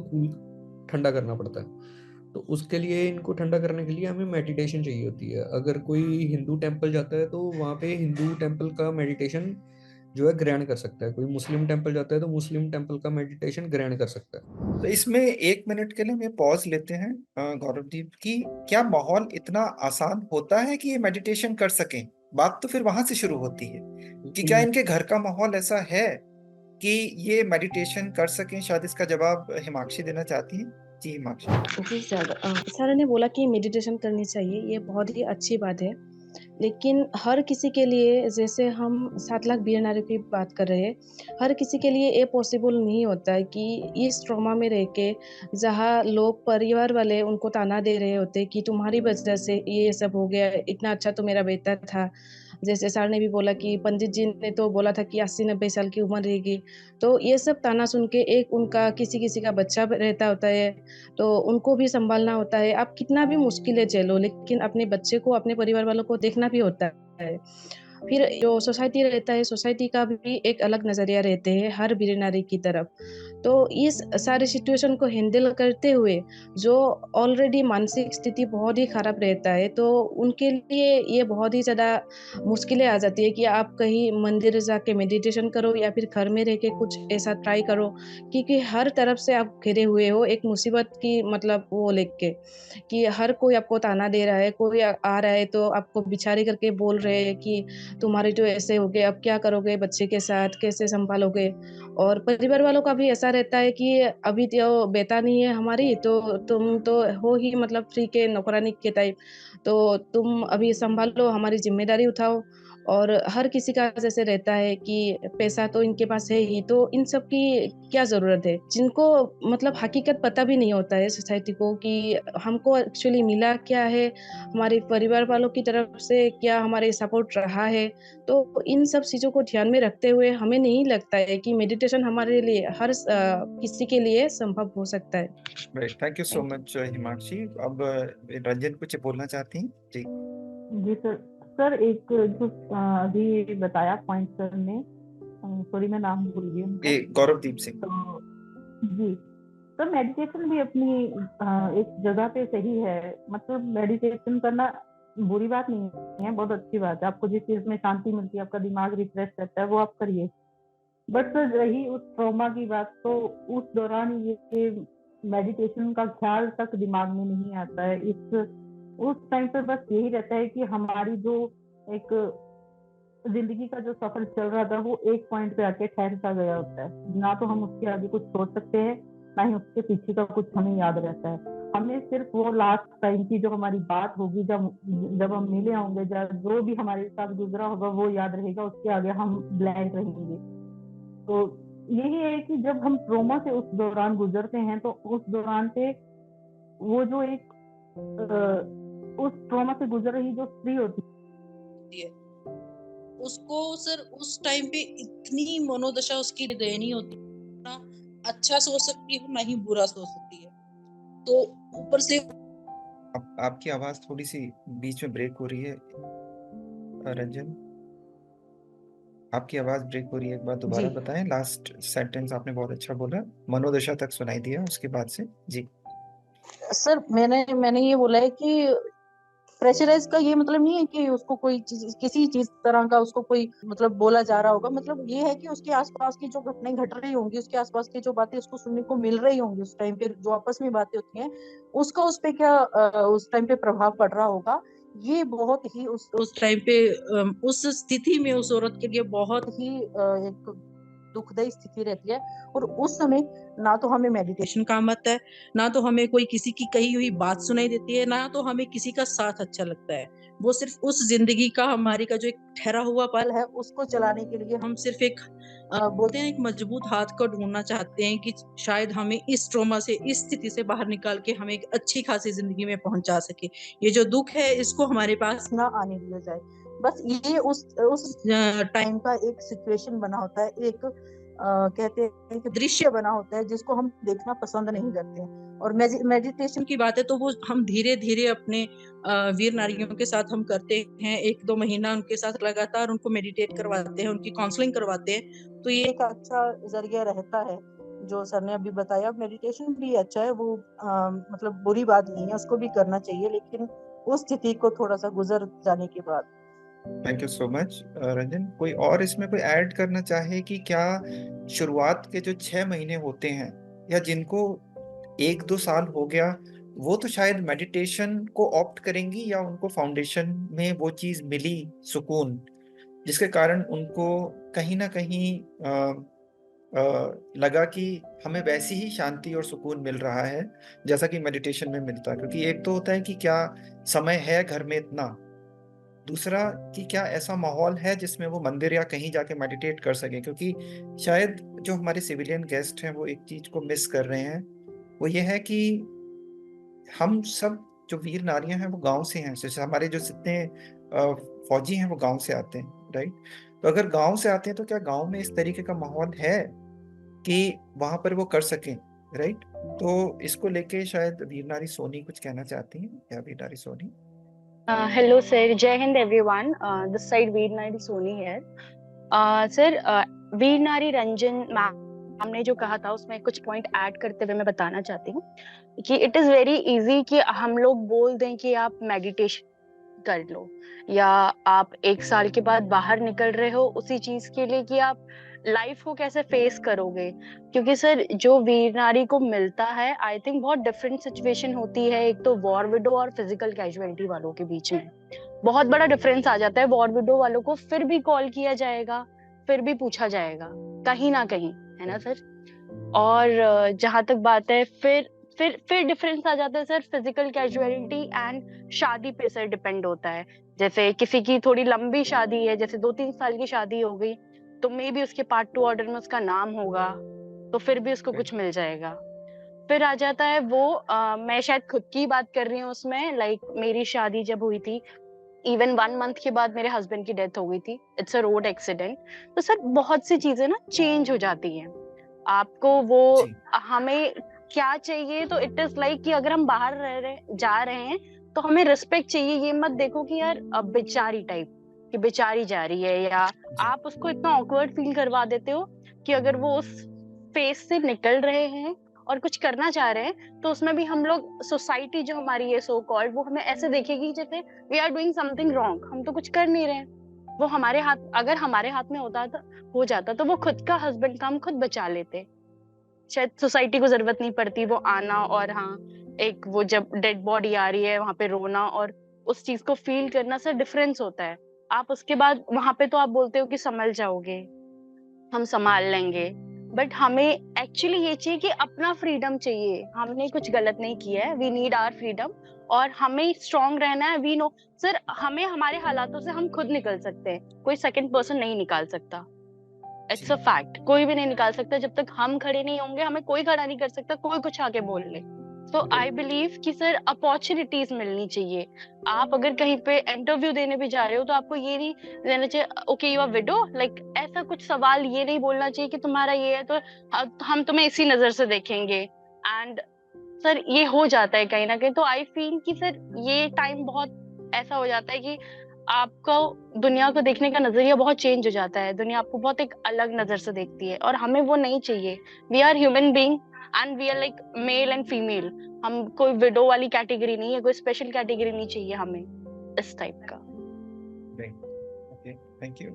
ठंडा करना पड़ता है। तो उसके लिए, इनको ठंडा करने के लिए हमें मेडिटेशन चाहिए होती है। अगर कोई हिंदू टेम्पल जाता है तो वहाँ पे हिंदू टेम्पल का मेडिटेशन जो है ग्रहण कर सकता है, कोई मुस्लिम टेम्पल जाता है तो मुस्लिम टेम्पल का मेडिटेशन ग्रहण कर सकता है। तो इसमें 1 मिनट के लिए मैं पॉज लेते हैं गौरवदीप की। क्या माहौल इतना आसान होता है कि ये मेडिटेशन कर सकें? बात तो फिर वहां से शुरू होती है कि क्या इनके घर का माहौल ऐसा है कि ये मेडिटेशन कर सकें? शायद इसका जवाब हिमाक्षी देना चाहती है। जी हिमाक्षी। जी सर, सर ने बोला कि मेडिटेशन करनी चाहिए, ये बहुत ही अच्छी बात है। लेकिन हर किसी के लिए, जैसे हम 7 लाख वीर नारियों की बात कर रहे हैं, हर किसी के लिए ये पॉसिबल नहीं होता है कि इस ट्रॉमा में रह के, जहाँ लोग परिवार वाले उनको ताना दे रहे होते हैं कि तुम्हारी वजह से ये सब हो गया, इतना अच्छा तो मेरा बेटा था। जैसे सर ने भी बोला कि पंडित जी ने तो बोला था कि 80-90 साल की उम्र रहेगी। तो ये सब ताना सुन के एक उनका किसी-किसी का बच्चा रहता होता है, तो उनको भी सँभालना होता है। आप कितना भी मुश्किलें झेलो, लेकिन अपने बच्चे को, अपने परिवार वालों को देखना भी होता है। फिर जो सोसाइटी रहता है, सोसाइटी का भी एक अलग नज़रिया रहते हैं हर वीर नारी की तरफ। तो इस सारे सिचुएशन को हैंडल करते हुए जो ऑलरेडी मानसिक स्थिति बहुत ही खराब रहता है, तो उनके लिए ये बहुत ही ज़्यादा मुश्किलें आ जाती है कि आप कहीं मंदिर जाके मेडिटेशन करो या फिर घर में रह के कुछ ऐसा ट्राई करो, क्योंकि हर तरफ से आप घिरे हुए हो एक मुसीबत की मतलब वो लेके कि हर कोई आपको ताना दे रहा है, कोई आ रहा है तो आपको बिचारी करके बोल रहे हैं कि तुम्हारे तो ऐसे हो गए, अब क्या करोगे बच्चे के साथ, कैसे सँभालोगे? और परिवार वालों का भी ऐसा रहता है कि अभी तो बेटा नहीं है हमारी, तो तुम तो हो ही मतलब फ्री के नौकरानी के टाइप, तो तुम अभी सँभाल लो, हमारी ज़िम्मेदारी उठाओ। और हर किसी का जैसे रहता है कि पैसा तो इनके पास है ही, तो इन सब की क्या ज़रूरत है? जिनको मतलब हकीकत पता भी नहीं होता है सोसाइटी को कि हमको एक्चुअली मिला क्या है, हमारे परिवार वालों की तरफ से क्या हमारे सपोर्ट रहा है। तो इन सब चीज़ों को ध्यान में रखते हुए हमें नहीं लगता है कि मेडिटेशन हमारे लिए किसी के लिए संभव हो सकता है। Right, thank you so thank you. Much Himanshi. अब रंजन कुछ बोलना चाहती हैं? जी। जी सर। सर एक जो अभी बताया पॉइंट सर ने, सॉरी मैं नाम भूल गई उनका। ये गौरवदीप सिंह। तो जी, तो मेडिटेशन भी अपनी एक जगह पे सही है। मतलब मेडिटेशन करना बुरी बात नहीं है, बहुत अच्छी बात है। आपको जिस चीज में शांति मिलती है, आपका दिमाग रिफ्रेश रहता है, वो आप करिए। बट सर रही उस ट्रॉमा की बात, तो उस दौरान ये मेडिटेशन का ख्याल तक दिमाग में नहीं आता है। उस टाइम पर बस यही रहता है कि हमारी जो एक जिंदगी का जो सफर चल रहा था वो एक पॉइंट पे आके ठहर सा गया होता है। ना तो हम उसके आगे कुछ सोच सकते हैं, ना ही उसके पीछे का कुछ हमें याद रहता है। हमें सिर्फ वो लास्ट टाइम की जो हमारी बात होगी, जब हम मिले होंगे, जब जो भी हमारे साथ गुजरा होगा वो याद रहेगा। उसके आगे हम ब्लैंक रहेंगे। तो यही है कि जब हम ट्रोमा से उस दौरान गुजरते हैं, तो उस दौरान से वो जो एक उस ट्रोमा से गुजर रही जो स्त्री होती है, उसको सर उस टाइम पे इतनी मनोदशा उसकी दयनीय होती है, ना अच्छा सोच सकती है ना ही बुरा सोच सकती है। तो ऊपर से आपकी आवाज थोड़ी सी बीच में ब्रेक हो रही है रंजन, आपकी आवाज ब्रेक हो रही है। एक बार दोबारा जी। बताएं। लास्ट सेंटेंस आपने बहुत अच्छा बोला, मनोदशा तक सुनाई दिया, उसके बाद से जी। सर मैंने ये बोला है कि प्रेशराइज का ये मतलब नहीं है कि उसको कोई चीज किसी चीज तरह का उसको कोई मतलब बोला जा रहा होगा। मतलब ये है कि उसके आसपास की जो घटनाएं घट रही होंगी, उसके आसपास की जो बातें उसको सुनने को मिल रही होंगी उस टाइम पे, जो आपस में बातें होती हैं, उसका उस पे क्या उस टाइम पे प्रभाव पड़ रहा होगा। ये बहुत ही उस टाइम पे उस स्थिति में उस औरत के लिए बहुत ही एक दुखदायी स्थिति रहती है। और उस समय ना तो हमें मेडिटेशन काम आता है, ना तो हमें कोई किसी की कही हुई बात सुनाई देती है, ना तो हमें किसी का साथ अच्छा लगता है। वो सिर्फ उस जिंदगी का हमारी का जो एक ठहरा हुआ पल है उसको चलाने के लिए हम सिर्फ एक बोलते हैं एक मजबूत हाथ को ढूंढना चाहते हैं कि शायद हमें इस ट्रॉमा से, इस स्थिति से बाहर निकाल के हमें एक अच्छी खासी जिंदगी में पहुंचा सके। ये जो दुख है इसको हमारे पास ना आने दिया जाए। बस ये उस टाइम का एक सिचुएशन बना होता है, एक कहते हैं कि दृश्य बना होता है जिसको हम देखना पसंद नहीं करते हैं। और मेडिटेशन की बात है तो वो हम धीरे धीरे अपने वीर नारियों के साथ हम करते हैं। 1-2 महीना उनके साथ लगातार उनको मेडिटेट करवाते हैं, उनकी काउंसलिंग करवाते हैं। तो ये एक अच्छा जरिया रहता है जो सर ने अभी बताया। मेडिटेशन भी अच्छा है, वो मतलब बुरी बात नहीं है, उसको भी करना चाहिए, लेकिन उस स्थिति को थोड़ा सा गुजर जाने के बाद। Thank you so much Ranjan. कोई और इसमें कोई ऐड करना चाहे कि क्या शुरुआत के जो 6 महीने होते हैं, या जिनको 1-2 साल हो गया, वो तो शायद मेडिटेशन को ऑप्ट करेंगी, या उनको फाउंडेशन में वो चीज मिली, सुकून, जिसके कारण उनको कहीं ना कहीं लगा कि हमें वैसी ही शांति और सुकून मिल रहा है जैसा कि मेडिटेशन में मिलता है। क्योंकि एक तो होता है कि क्या समय है घर में इतना, दूसरा कि क्या ऐसा माहौल है जिसमें वो मंदिर या कहीं जाके मेडिटेट कर सके। क्योंकि शायद जो हमारे सिविलियन गेस्ट हैं वो एक चीज को मिस कर रहे हैं, वो ये है कि हम सब जो वीर नारियां हैं वो गांव से हैं। जैसे हमारे जो जितने फौजी हैं वो गांव से आते हैं, राइट। तो अगर गांव से आते हैं तो क्या गांव में इस तरीके का माहौल है कि वहां पर वो कर सकें, राइट। तो इसको लेके शायद वीर नारी सोनी कुछ कहना चाहती हैं, या वीर नारी Soni? Hello sir, Jai Hind everyone. This side Veer Nari Soni here. Sir, वीर नारी रंजन मैम ने जो कहा था उसमें कुछ पॉइंट ऐड करते हुए मैं बताना चाहती हूँ कि इट इज वेरी इजी कि हम लोग बोल दें कि आप मेडिटेशन कर लो, या आप 1 साल के बाद बाहर निकल रहे हो उसी चीज के लिए कि आप लाइफ को कैसे फेस करोगे। क्योंकि सर जो वीर नारी को मिलता है, आई थिंक बहुत डिफरेंट सिचुएशन होती है। एक तो वॉर विडो और फिजिकल कैजुअलिटी वालों के बीच में बहुत बड़ा डिफरेंस आ जाता है। वॉर विडो वालों को फिर भी कॉल किया जाएगा, फिर भी पूछा जाएगा कहीं ना कहीं, है ना सर। और जहां तक बात है, फिर डिफरेंस आ जाता है सर फिजिकल कैजुअलिटी एंड शादी पे सर डिपेंड होता है। जैसे किसी की थोड़ी लंबी शादी है, जैसे 2-3 साल की शादी हो गई, तो मे बी उसके पार्ट 2 ऑर्डर में उसका नाम होगा, तो फिर भी उसको कुछ मिल जाएगा। फिर आ जाता है वो मैं शायद खुद की बात कर रही हूँ उसमें, लाइक मेरी शादी जब हुई थी, इवन 1 मंथ के बाद मेरे हस्बैंड की डेथ हो गई थी। It's a road accident. तो सर बहुत सी चीजें ना चेंज हो जाती हैं। आपको वो हमें क्या चाहिए, तो इट इज लाइक कि अगर हम बाहर जा रहे हैं तो हमें रिस्पेक्ट चाहिए। ये मत देखो कि यार बेचारी टाइप कि बेचारी जा रही है, या आप उसको इतना ऑकवर्ड फील करवा देते हो कि अगर वो उस फेस से निकल रहे हैं और कुछ करना चाह रहे हैं, तो उसमें भी हम लोग, सोसाइटी जो हमारी है सो कॉल्ड, वो हमें ऐसे देखेगी जैसे we are doing something wrong. हम तो कुछ कर नहीं रहे हैं। वो हमारे हाथ, अगर हमारे हाथ में होता तो हो जाता, तो वो खुद का हस्बैंड का हम खुद बचा लेते। शायद सोसाइटी को जरूरत नहीं पड़ती वो आना, और हाँ एक वो जब डेड बॉडी आ रही है वहां पे रोना और उस चीज को फील करना, सर डिफरेंस होता है। आप उसके बाद वहां पे तो आप बोलते हो कि संभल जाओगे, हम संभाल लेंगे, बट हमें एक्चुअली ये चाहिए कि अपना फ्रीडम चाहिए। हमने कुछ गलत नहीं किया है, वी नीड आवर फ्रीडम, और हमें स्ट्रांग रहना है। वी नो सर, हमें हमारे हालातों से हम खुद निकल सकते हैं, कोई सेकंड पर्सन नहीं निकाल सकता। इट्स अ फैक्ट, कोई भी नहीं निकाल सकता। जब तक हम खड़े नहीं होंगे हमें कोई खड़ा नहीं कर सकता, कोई कुछ आके बोल ले। तो आई बिलीव कि सर अपॉर्चुनिटीज मिलनी चाहिए। आप अगर कहीं पे इंटरव्यू देने भी जा रहे हो तो आपको ये नहीं देना चाहिए okay you are widow, like ऐसा कुछ सवाल ये नहीं बोलना चाहिए कि तुम्हारा ये है तो हम तुम्हें इसी नजर से देखेंगे। एंड सर ये हो जाता है कहीं ना कहीं। तो आई फील कि सर ये टाइम बहुत ऐसा हो जाता है कि आपको दुनिया को देखने का नजरिया बहुत चेंज हो जाता है। दुनिया आपको बहुत एक अलग नजर से देखती है, और हमें वो नहीं चाहिए। We are human being and we are like male and female. हम कोई विडो वाली कैटेगरी नहीं है, कोई स्पेशल कैटेगरी नहीं चाहिए हमें इस टाइप का। Okay, thank you.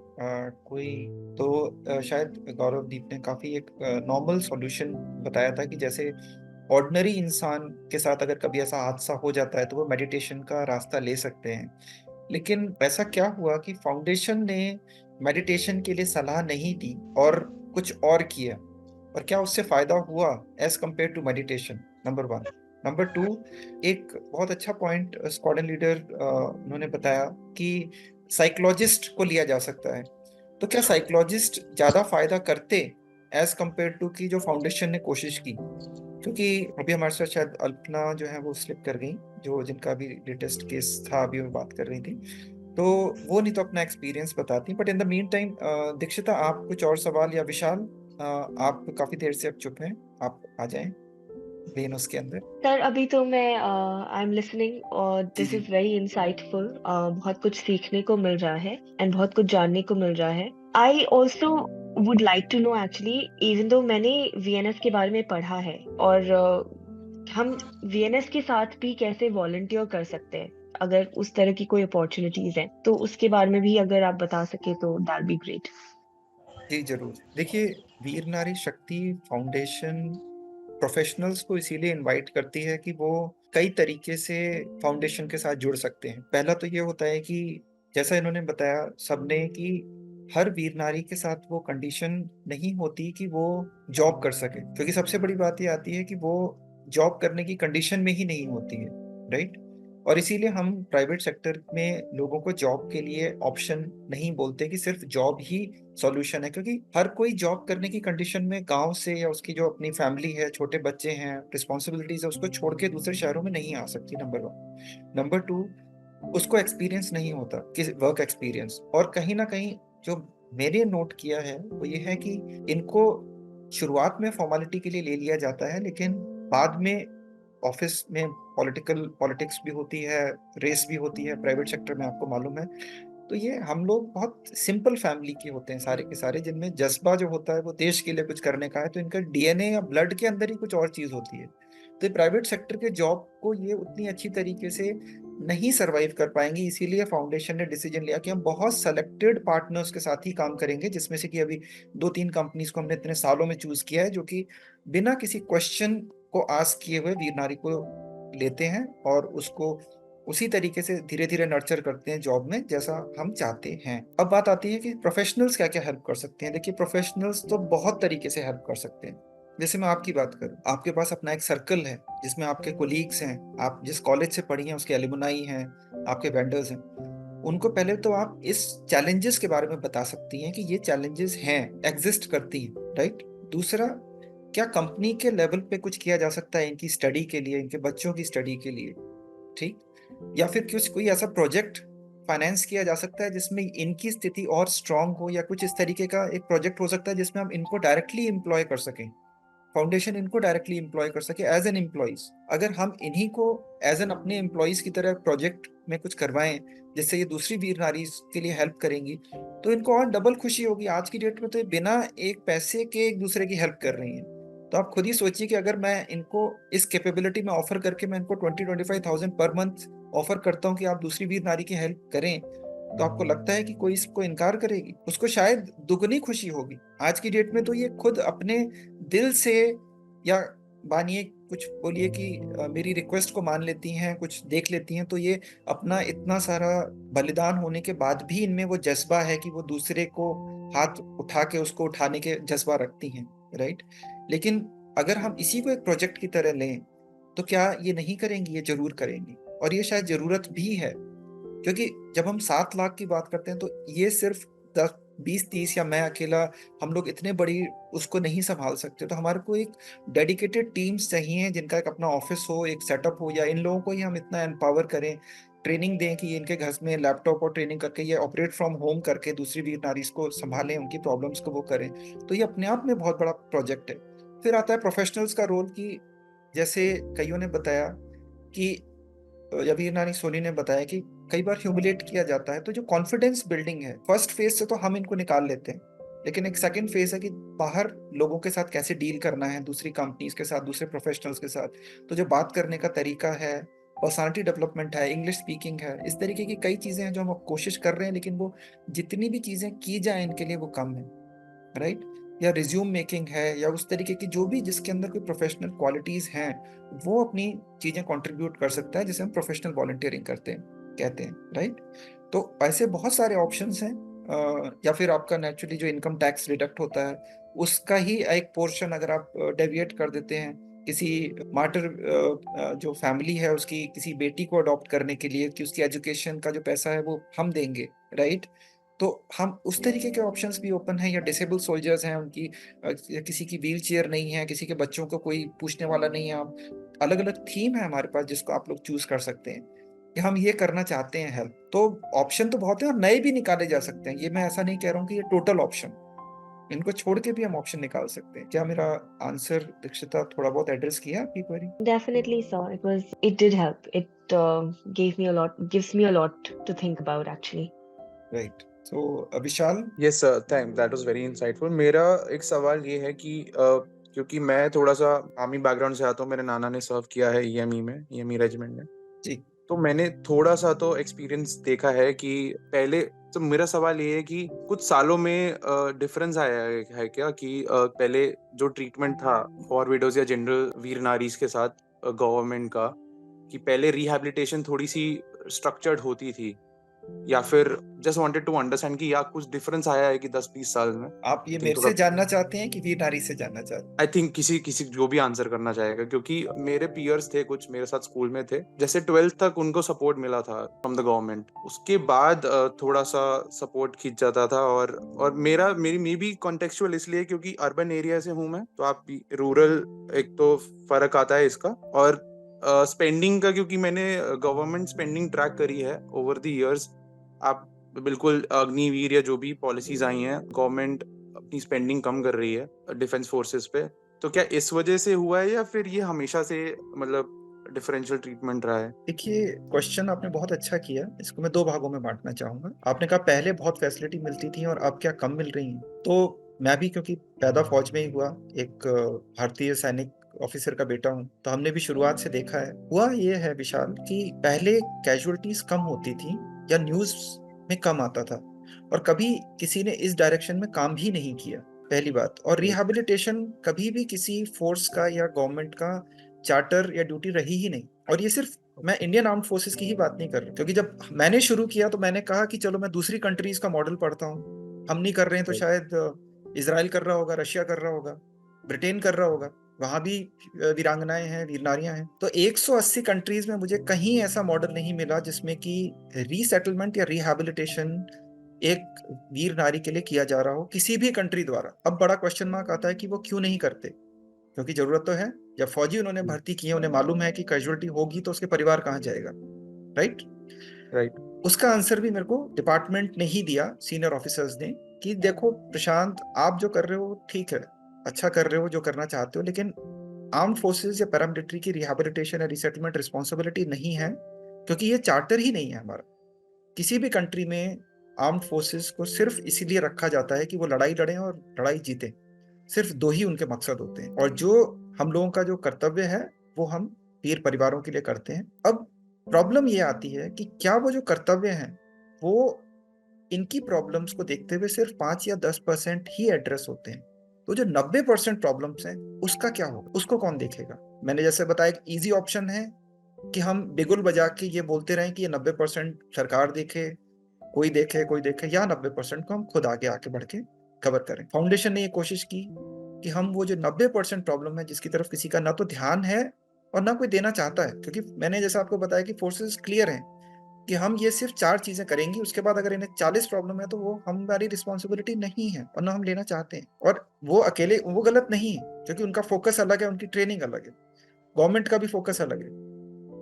कोई तो शायद गौरवदीप ने काफी एक नॉर्मल सॉल्यूशन बताया था कि जैसे ऑर्डिनरी इंसान के साथ अगर कभी ऐसा हादसा हो जाता है तो वो मेडिटेशन का रास्ता ले सकते हैं। लेकिन ऐसा क्या हुआ कि फाउंडेशन ने मेडिटेशन के लिए सलाह नहीं दी और कुछ और किया, और क्या उससे फायदा हुआ as compare to meditation? Number 1। Number 2, एक बहुत अच्छा पॉइंट स्क्वाड्रन लीडर उन्होंने बताया कि साइकोलॉजिस्ट को लिया जा सकता है। तो क्या साइकोलॉजिस्ट ज्यादा फायदा करते एज कंपेयर टू की जो फाउंडेशन ने कोशिश की? क्योंकि अभी हमारे साथ शायद अल्पना जो है वो स्लिप कर गई, जो जिनका भी लेटेस्ट केस था अभी वो बात कर रही थी, तो वो नहीं तो अपना एक्सपीरियंस बताती। But in the mean time Dikshita, आप कुछ और सवाल, या विशाल आप काफी देर से अब चुप हैं, आप आ जाएं लेन उसके अंदर। सर अभी तो मैं आई एम लिसनिंग और दिस जी। Is very insightful. बहुत कुछ सीखने को मिल रहा है एंड बहुत कुछ जानने को मिल रहा है। I also would like to know actually, even though मैंने वीएनएस के बारे में पढ़ा है, और हम वीएनएस के साथ भी कैसे वॉलंटियर कर सकते हैं अगर उस तरह की कोई अपॉर्चुनिटीज हैं, तो उसके बारे में भी अगर आप बता सके तो दैट बी ग्रेट। जी जरूर। देखिए, वीर नारी शक्ति फाउंडेशन प्रोफेशनल्स को इसीलिए इनवाइट करती है कि वो कई तरीके से फाउंडेशन के साथ जुड़ सकते हैं। पहला तो ये होता है कि जैसा इन्होंने बताया सबने कि हर वीर नारी के साथ वो कंडीशन नहीं होती कि वो जॉब कर सके, क्योंकि सबसे बड़ी बात ये आती है कि वो जॉब करने की कंडीशन में ही नहीं होती है, राइट। और इसीलिए हम प्राइवेट सेक्टर में लोगों को जॉब के लिए ऑप्शन नहीं बोलते कि सिर्फ जॉब ही सॉल्यूशन है, क्योंकि हर कोई जॉब करने की कंडीशन में गांव से, या उसकी जो अपनी फैमिली है, छोटे बच्चे हैं, रिस्पॉन्सिबिलिटीज है, उसको छोड़ के दूसरे शहरों में नहीं आ सकती, नंबर 1। नंबर 2, उसको एक्सपीरियंस नहीं होता कि वर्क एक्सपीरियंस। और कहीं ना कहीं जो मैंने नोट किया है वो ये है कि इनको शुरुआत में फॉर्मेलिटी के लिए ले लिया जाता है, लेकिन बाद में ऑफिस में पॉलिटिक्स भी होती है, रेस भी होती है, प्राइवेट सेक्टर में आपको मालूम है। तो ये हम लोग बहुत सिंपल फैमिली के होते हैं सारे के सारे, जिनमें जज्बा जो होता है वो देश के लिए कुछ करने का है, तो इनका डीएनए या ब्लड के अंदर ही कुछ और चीज होती है। तो प्राइवेट सेक्टर के जॉब को ये उतनी अच्छी तरीके से नहीं सरवाइव कर पाएंगे, इसीलिए फाउंडेशन ने डिसीजन लिया कि हम बहुत सेलेक्टेड पार्टनर्स के साथ ही काम करेंगे, जिसमें से कि अभी 2-3 कंपनीज को हमने इतने सालों में चूज किया है, जो कि बिना किसी क्वेश्चन को आस्क किए हुए वीर नारी को लेते हैं और उसको उसी तरीके से धीरे धीरे नर्चर करते हैं जॉब में जैसा हम चाहते हैं। अब बात आती है कि प्रोफेशनल्स क्या क्या हेल्प कर सकते हैं। देखिए, प्रोफेशनल्स तो बहुत तरीके से हेल्प कर सकते हैं। जैसे मैं आपकी बात करूं, आपके पास अपना एक सर्कल है जिसमें आपके कोलीग्स हैं, आप जिस कॉलेज से पढ़ी हैं उसके एलुमनाई हैं, आपके वेंडर्स हैं। उनको पहले तो आप इस चैलेंजेस के बारे में बता सकती हैं कि ये चैलेंजेस हैं, एग्जिस्ट करती हैं, राइट। दूसरा, क्या कंपनी के लेवल पे कुछ किया जा सकता है इनकी स्टडी के लिए, इनके बच्चों की स्टडी के लिए, ठीक। या फिर कोई ऐसा प्रोजेक्ट फाइनेंस किया जा सकता है जिसमें इनकी स्थिति और स्ट्रांग हो, या कुछ इस तरीके का एक प्रोजेक्ट हो सकता है जिसमें हम इनको डायरेक्टली एम्प्लॉय कर सकें, फाउंडेशन इनको डायरेक्टली एम्प्लॉय कर सके एज एन एम्प्लॉइज। अगर हम इन्हीं को एज एन अपने एम्प्लॉइज की तरह प्रोजेक्ट में कुछ करवाएं जिससे ये दूसरी वीर नारी के लिए हेल्प करेंगी, तो इनको और डबल खुशी होगी। आज की डेट में तो ये बिना एक पैसे के एक दूसरे की हेल्प कर रही हैं। तो आप खुद ही सोचिए कि अगर मैं इनको इस कैपेबिलिटी में ऑफर करके मैं इनको 20-25,000 पर मंथ ऑफर करता हूँ कि आप दूसरी वीर नारी की हेल्प करें, तो आपको लगता है कि कोई इसको इनकार करेगी? उसको शायद दुगनी खुशी होगी। आज की डेट में तो ये खुद अपने दिल से, या मानिए कुछ बोलिए कि मेरी रिक्वेस्ट को मान लेती हैं, कुछ देख लेती हैं, तो ये अपना इतना सारा बलिदान होने के बाद भी इनमें वो जज्बा है कि वो दूसरे को हाथ उठा के उसको उठाने के जज्बा रखती हैं, राइट। लेकिन अगर हम इसी को एक प्रोजेक्ट की तरह लें तो क्या ये नहीं करेंगी? ये जरूर करेंगी, और ये शायद जरूरत भी है। क्योंकि जब हम 7 लाख की बात करते हैं तो ये सिर्फ 10, 20, 30 या मैं अकेला, हम लोग इतने बड़ी उसको नहीं संभाल सकते। तो हमारे को एक डेडिकेटेड टीम्स चाहिए जिनका एक अपना ऑफिस हो, एक सेटअप हो, या इन लोगों को ही हम इतना एम्पावर करें, ट्रेनिंग दें कि ये इनके घर में लैपटॉप और ट्रेनिंग करके ये ऑपरेट फ्रॉम होम करके दूसरी वीर नारीज को संभालें, उनकी प्रॉब्लम्स को वो करें। तो ये अपने आप में बहुत बड़ा प्रोजेक्ट है। फिर आता है प्रोफेशनल्स का रोल, कि जैसे कईयों ने बताया कि या वीर नारी सोनी ने बताया कि कई बार ह्यूमिलेट किया जाता है। तो जो कॉन्फिडेंस बिल्डिंग है, फर्स्ट फेज से तो हम इनको निकाल लेते हैं, लेकिन एक सेकंड फेज है कि बाहर लोगों के साथ कैसे डील करना है, दूसरी कंपनीज के साथ, दूसरे प्रोफेशनल्स के साथ। तो जो बात करने का तरीका है, पर्सनालिटी डेवलपमेंट है, इंग्लिश स्पीकिंग है, इस तरीके की कई चीजें हैं जो हम कोशिश कर रहे हैं, लेकिन वो जितनी भी चीजें की जाए इनके लिए वो कम है, राइट। या रिज्यूम मेकिंग है, या उस तरीके की जो भी जिसके अंदर कोई प्रोफेशनल क्वालिटीज हैं, वो अपनी चीजें कंट्रीब्यूट कर सकता है, जिसे हम प्रोफेशनल वॉलंटियरिंग कहते हैं, राइट। तो ऐसे बहुत सारे ऑप्शंस हैं। या फिर आपका नेचुरली जो इनकम टैक्स डिडक्ट होता है उसका ही एक पोर्शन अगर आप डेविएट कर देते हैं किसी मार्टर जो फैमिली है उसकी किसी बेटी को अडॉप्ट करने के लिए, कि उसकी एजुकेशन का जो पैसा है वो हम देंगे, राइट। तो हम उस तरीके के ऑप्शंस भी ओपन है। या डिसेबल सोल्जर्स हैं, उनकी या किसी की व्हील चेयर नहीं है, किसी के बच्चों को कोई पूछने वाला नहीं है, आप अलग अलग थीम है हमारे पास जिसको आप लोग चूज कर सकते हैं कि हम ये करना चाहते हैं हेल्प। तो ऑप्शन तो बहुत है और नए भी निकाले जा सकते हैं। ये मैं ऐसा नहीं कह रहा हूँ कि ये टोटल ऑप्शन, इनको छोड़ के भी हम ऑप्शन निकाल सकते हैं। क्या मेरा आंसर दीक्षिता थोड़ा बहुत एड्रेस किया आपकी query? Definitely, sir. It did help. It gives me a lot to think about actually. Right. So, Vishal? Yes sir, thank, that was very insightful. मेरा एक सवाल ये है कि क्योंकि मैं थोड़ा सा आर्मी बैकग्राउंड से आता हूँ, मेरे नाना ने सर्व किया है ईएमई रेजिमेंट में जी, तो मैंने थोड़ा सा तो एक्सपीरियंस देखा है कि पहले तो मेरा सवाल ये है कि कुछ सालों में डिफरेंस आया है क्या कि पहले जो ट्रीटमेंट था फॉर विडोज या जनरल वीर नारीज के साथ गवर्नमेंट का, कि पहले रिहैबिलिटेशन थोड़ी सी स्ट्रक्चर्ड होती थी, या फिर जस्ट वांटेड टू अंडरस्टैंड कि या कुछ डिफरेंस आया है कि 10-20 साल में? आप ये मेरे से जानना चाहते हैं कि वीर नारी से जानना चाहते हैं? आई थिंक किसी जो भी आंसर करना चाहेगा, क्योंकि मेरे पीयर्स थे कुछ मेरे साथ स्कूल में थे, जैसे 12th तक उनको सपोर्ट मिला था फ्रॉम द गवर्नमेंट, उसके बाद थोड़ा सा सपोर्ट खींच जाता था। और मेरी मे बी कॉन्टेक्चुअल इसलिए क्योंकि अर्बन एरिया से हूँ मैं, तो आप रूरल एक तो फर्क आता है इसका, और स्पेंडिंग का, क्योंकि मैंने गवर्नमेंट स्पेंडिंग ट्रैक करी है ओवर द इयर्स। आप बिल्कुल अग्निवीर या जो भी पॉलिसीज आई हैं, गवर्नमेंट अपनी स्पेंडिंग कम कर रही है डिफेंस फोर्सेस पे, तो क्या इस वजह से हुआ है या फिर ये हमेशा से मतलब डिफरेंशियल ट्रीटमेंट रहा है? देखिए, क्वेश्चन आपने बहुत अच्छा किया। इसको मैं 2 भागों में बांटना चाहूंगा। आपने कहा पहले बहुत फैसिलिटी मिलती थी और अब क्या कम मिल रही हैं। तो मैं भी क्योंकि पैदा फौज में ही हुआ, एक भारतीय सैनिक ऑफिसर का बेटा हूँ, तो हमने भी शुरुआत से देखा है। हुआ ये है विशाल कि पहले कैजुअलिटीज कम होती थी या न्यूज में कम आता था, और कभी किसी ने इस डायरेक्शन में काम भी नहीं किया, पहली बात। और रिहैबिलिटेशन कभी भी किसी फोर्स का या गवर्नमेंट का चार्टर या ड्यूटी रही ही नहीं। और ये सिर्फ मैं इंडियन आर्म्ड फोर्सेस की ही बात नहीं कर रहा, क्योंकि जब मैंने शुरू किया तो मैंने कहा कि चलो मैं दूसरी कंट्रीज का मॉडल पढ़ता हूँ। हम नहीं कर रहे हैं तो शायद इजराइल कर रहा होगा, रशिया कर रहा होगा, ब्रिटेन कर रहा होगा, वहां भी वीरांगनाएं हैं, वीर नारियां हैं। तो 180 कंट्रीज में मुझे कहीं ऐसा मॉडल नहीं मिला जिसमें कि रीसेटलमेंट या रिहैबिलिटेशन एक वीर नारी के लिए किया जा रहा हो किसी भी कंट्री द्वारा। अब बड़ा क्वेश्चन मार्क आता है कि वो क्यों नहीं करते, क्योंकि जरूरत तो है। जब फौजी उन्होंने भर्ती किए, उन्हें मालूम है कि कैजुअलिटी होगी तो उसके परिवार कहाँ जाएगा, राइट? राइट। उसका आंसर भी मेरे को डिपार्टमेंट ने ही दिया, सीनियर ऑफिसर्स ने, कि देखो प्रशांत, आप जो कर रहे हो ठीक है, अच्छा कर रहे हो जो करना चाहते हो, लेकिन आर्म्ड फोर्सेस या पैरामिलिट्री की रिहैबिलिटेशन या रिसेटलमेंट रिस्पॉन्सिबिलिटी नहीं है, क्योंकि ये चार्टर ही नहीं है हमारा। किसी भी कंट्री में आर्म्ड फोर्सेस को सिर्फ इसीलिए रखा जाता है कि वो लड़ाई लड़ें और लड़ाई जीतें। सिर्फ 2 ही उनके मकसद होते हैं, और जो हम लोगों का जो कर्तव्य है वो हम वीर परिवारों के लिए करते हैं। अब प्रॉब्लम ये आती है कि क्या वो जो कर्तव्य हैं वो इनकी प्रॉब्लम्स को देखते हुए सिर्फ 5 या 10% ही एड्रेस होते हैं। तो जो 90% प्रॉब्लम्स हैं उसका क्या होगा, उसको कौन देखेगा? मैंने जैसे बताया, एक इजी ऑप्शन है कि हम बिगुल बजा के ये बोलते रहें कि ये 90% सरकार देखे, कोई देखे कोई देखे, या 90% को हम खुद आगे आके बढ़ के कवर करें। फाउंडेशन ने ये कोशिश की कि हम वो जो 90% प्रॉब्लम है जिसकी तरफ किसी का ना तो ध्यान है और ना कोई देना चाहता है, क्योंकि मैंने जैसा आपको बताया कि फोर्सेस क्लियर हैं कि हम ये सिर्फ 4 चीजें करेंगी, उसके बाद अगर इन्हें 40 प्रॉब्लम है तो वो हमारी रिस्पॉन्सिबिलिटी नहीं है और ना हम लेना चाहते हैं। और वो अकेले वो गलत नहीं है, क्योंकि उनका फोकस अलग है, उनकी ट्रेनिंग अलग है, गवर्नमेंट का भी फोकस अलग है।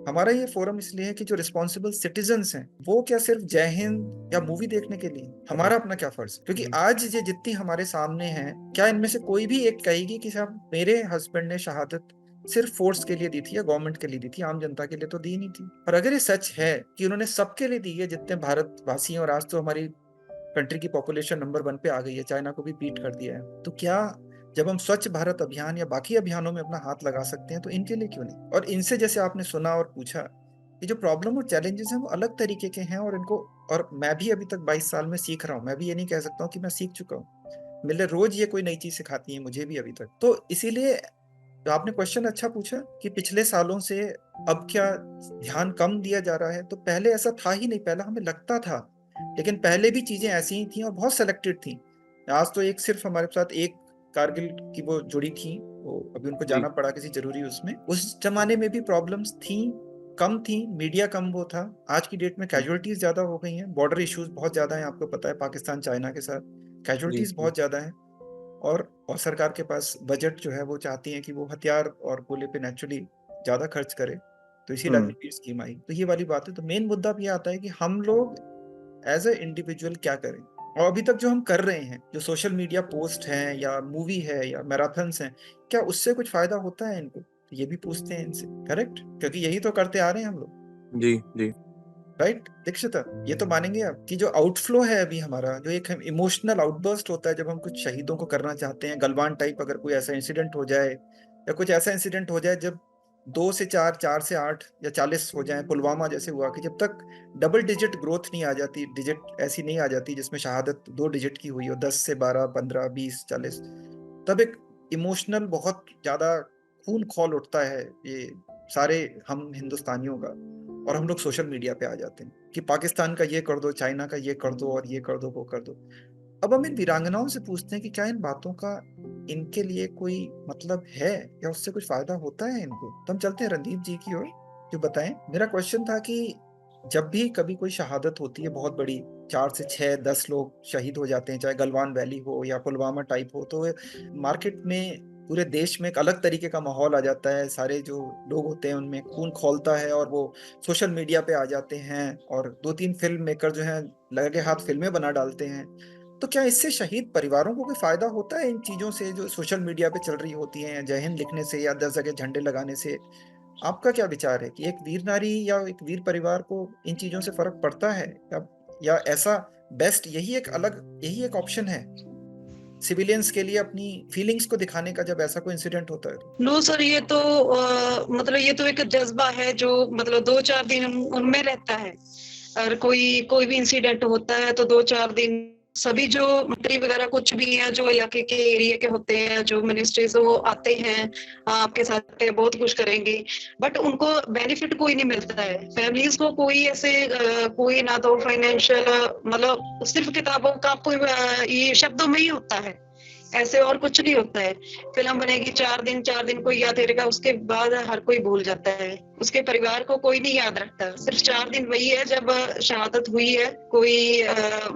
हमारा ये फोरम इसलिए है कि जो रिस्पॉन्सिबल सिटीजन्स हैं वो क्या सिर्फ जय हिंद या मूवी देखने के लिए, हमारा अपना क्या फर्ज? क्योंकि आज ये जितनी हमारे सामने हैं, क्या इनमें से कोई भी एक कहेगी कि साहब मेरे हस्बैंड ने शहादत सिर्फ फोर्स के लिए दी थी या गवर्नमेंट के लिए दी थी, आम जनता के लिए तो दी नहीं थी? और अगर ये सच है कि उन्होंने सबके लिए दी है जितने भारतवासी हैं, और आज तो हमारी कंट्री की पॉपुलेशन नंबर 1 पे आ गई है, चाइना को भी बीट कर दिया है, तो क्या जब हम स्वच्छ भारत अभियान या बाकी अभियानों में अपना हाथ लगा सकते हैं तो इनके लिए क्यों नहीं? और इनसे, जैसे आपने सुना और पूछा, ये जो प्रॉब्लम और चैलेंजेस हैं वो अलग तरीके के हैं, और इनको, और मैं भी अभी तक 22 साल में सीख रहा हूँ। मैं भी ये नहीं कह सकता हूँ कि मैं सीख चुका हूँ, मेरे रोज ये कोई नई चीज सिखाती है मुझे भी अभी तक। तो इसीलिए तो आपने क्वेश्चन अच्छा पूछा कि पिछले सालों से अब क्या ध्यान कम दिया जा रहा है। तो पहले ऐसा था ही नहीं, पहले हमें लगता था, लेकिन पहले भी चीजें ऐसी ही थी और बहुत सेलेक्टेड थी। आज तो एक सिर्फ हमारे साथ एक कारगिल की वो जुड़ी थी, वो अभी उनको जाना पड़ा किसी जरूरी उसमें। उस जमाने में भी प्रॉब्लम्स थी, कम थी, मीडिया कम वो था। आज की डेट में कैजुअलिटीज ज्यादा हो गई हैं, बॉर्डर इश्यूज बहुत ज्यादा हैं, आपको पता है पाकिस्तान चाइना के साथ कैजुअलिटीज बहुत ज्यादा हैं, और सरकार के पास बजट जो है वो चाहती है कि वो हथियार और गोले पे नेचुरली ज्यादा खर्च करे, तो इसीलिए अग्निवीर स्कीम आई। तो ये वाली बात है। तो मेन मुद्दा ये आता है कि हम लोग एज ए इंडिविजुअल क्या करें। और अभी तक जो हम कर रहे हैं, जो सोशल मीडिया पोस्ट हैं या मूवी है या मैराथन्स हैं, क्या उससे कुछ फायदा होता है इनको? तो ये भी पूछते हैं इनसे, करेक्ट? क्योंकि यही तो करते आ रहे हैं हम लोग। जी जी, राइट दीक्षिता, ये तो मानेंगे आप कि जो आउटफ्लो है अभी हमारा, जो एक इमोशनल आउटबर्स्ट होता है जब हम कुछ शहीदों को करना चाहते हैं, गलवान टाइप अगर कोई ऐसा इंसिडेंट हो जाए, या कुछ ऐसा इंसिडेंट हो जाए जब 2 से 4, 4 से 8 या 40 हो जाए, पुलवामा जैसे हुआ, कि जब तक डबल डिजिट ग्रोथ नहीं आ जाती, डिजिट ऐसी नहीं आ जाती जिसमें शहादत 2 डिजिट की हुई हो, 10 से 12, 15, 20, 40, तब एक इमोशनल बहुत ज्यादा खून खौल उठता है ये सारे हम हिंदुस्तानियों का, और हम लोग सोशल मीडिया पे आ जाते हैं कि पाकिस्तान का ये कर दो, चाइना का ये कर दो, और ये कर दो, वो कर दो। अब हम इन वीरांगनाओं से पूछते हैं कि क्या इन बातों का इनके लिए कोई मतलब है या उससे कुछ फायदा होता है इनको? तो हम चलते हैं रणदीप जी की ओर, जो बताएं। मेरा क्वेश्चन था कि जब भी कभी कोई शहादत होती है बहुत बड़ी, 4 से 6, 10 लोग शहीद हो जाते हैं, चाहे गलवान वैली हो या पुलवामा टाइप हो, तो मार्केट में पूरे देश में एक अलग तरीके का माहौल आ जाता है, सारे जो लोग होते हैं उनमें खून खौलता है, और वो सोशल मीडिया पे आ जाते हैं, और 2-3 फिल्म मेकर जो हैं लगे हाथ फिल्में बना डालते हैं। तो क्या इससे शहीद परिवारों को कोई फायदा होता है इन चीजों से जो सोशल मीडिया पे चल रही होती हैं, जय हिंद लिखने से या 10 जगह झंडे लगाने से? आपका क्या विचार है कि एक वीर नारी या एक वीर परिवार को इन चीजों से फर्क पड़ता है, या ऐसा बेस्ट यही एक ऑप्शन है सिविलियंस के लिए अपनी फीलिंग्स को दिखाने का जब ऐसा कोई इंसिडेंट होता है? नो सर, ये तो मतलब ये तो एक जज्बा है जो मतलब 2-4 दिन उनमें रहता है। और कोई भी इंसिडेंट होता है तो 2-4 दिन सभी जो मंत्री वगैरह कुछ भी है जो इलाके के एरिया के होते हैं, जो मिनिस्ट्रीज, वो आते हैं आपके साथ बहुत कुछ करेंगे, बट उनको बेनिफिट कोई नहीं मिलता है। फैमिलीज को कोई ऐसे कोई ना तो फाइनेंशियल, मतलब सिर्फ किताबों का ये शब्दों में ही होता है, ऐसे और कुछ नहीं होता है। फिल्म बनेगी 4 दिन कोई याद रहेगा, उसके बाद हर कोई भूल जाता है। उसके परिवार को कोई नहीं याद रखता। सिर्फ 4 दिन वही है जब शहादत हुई है, कोई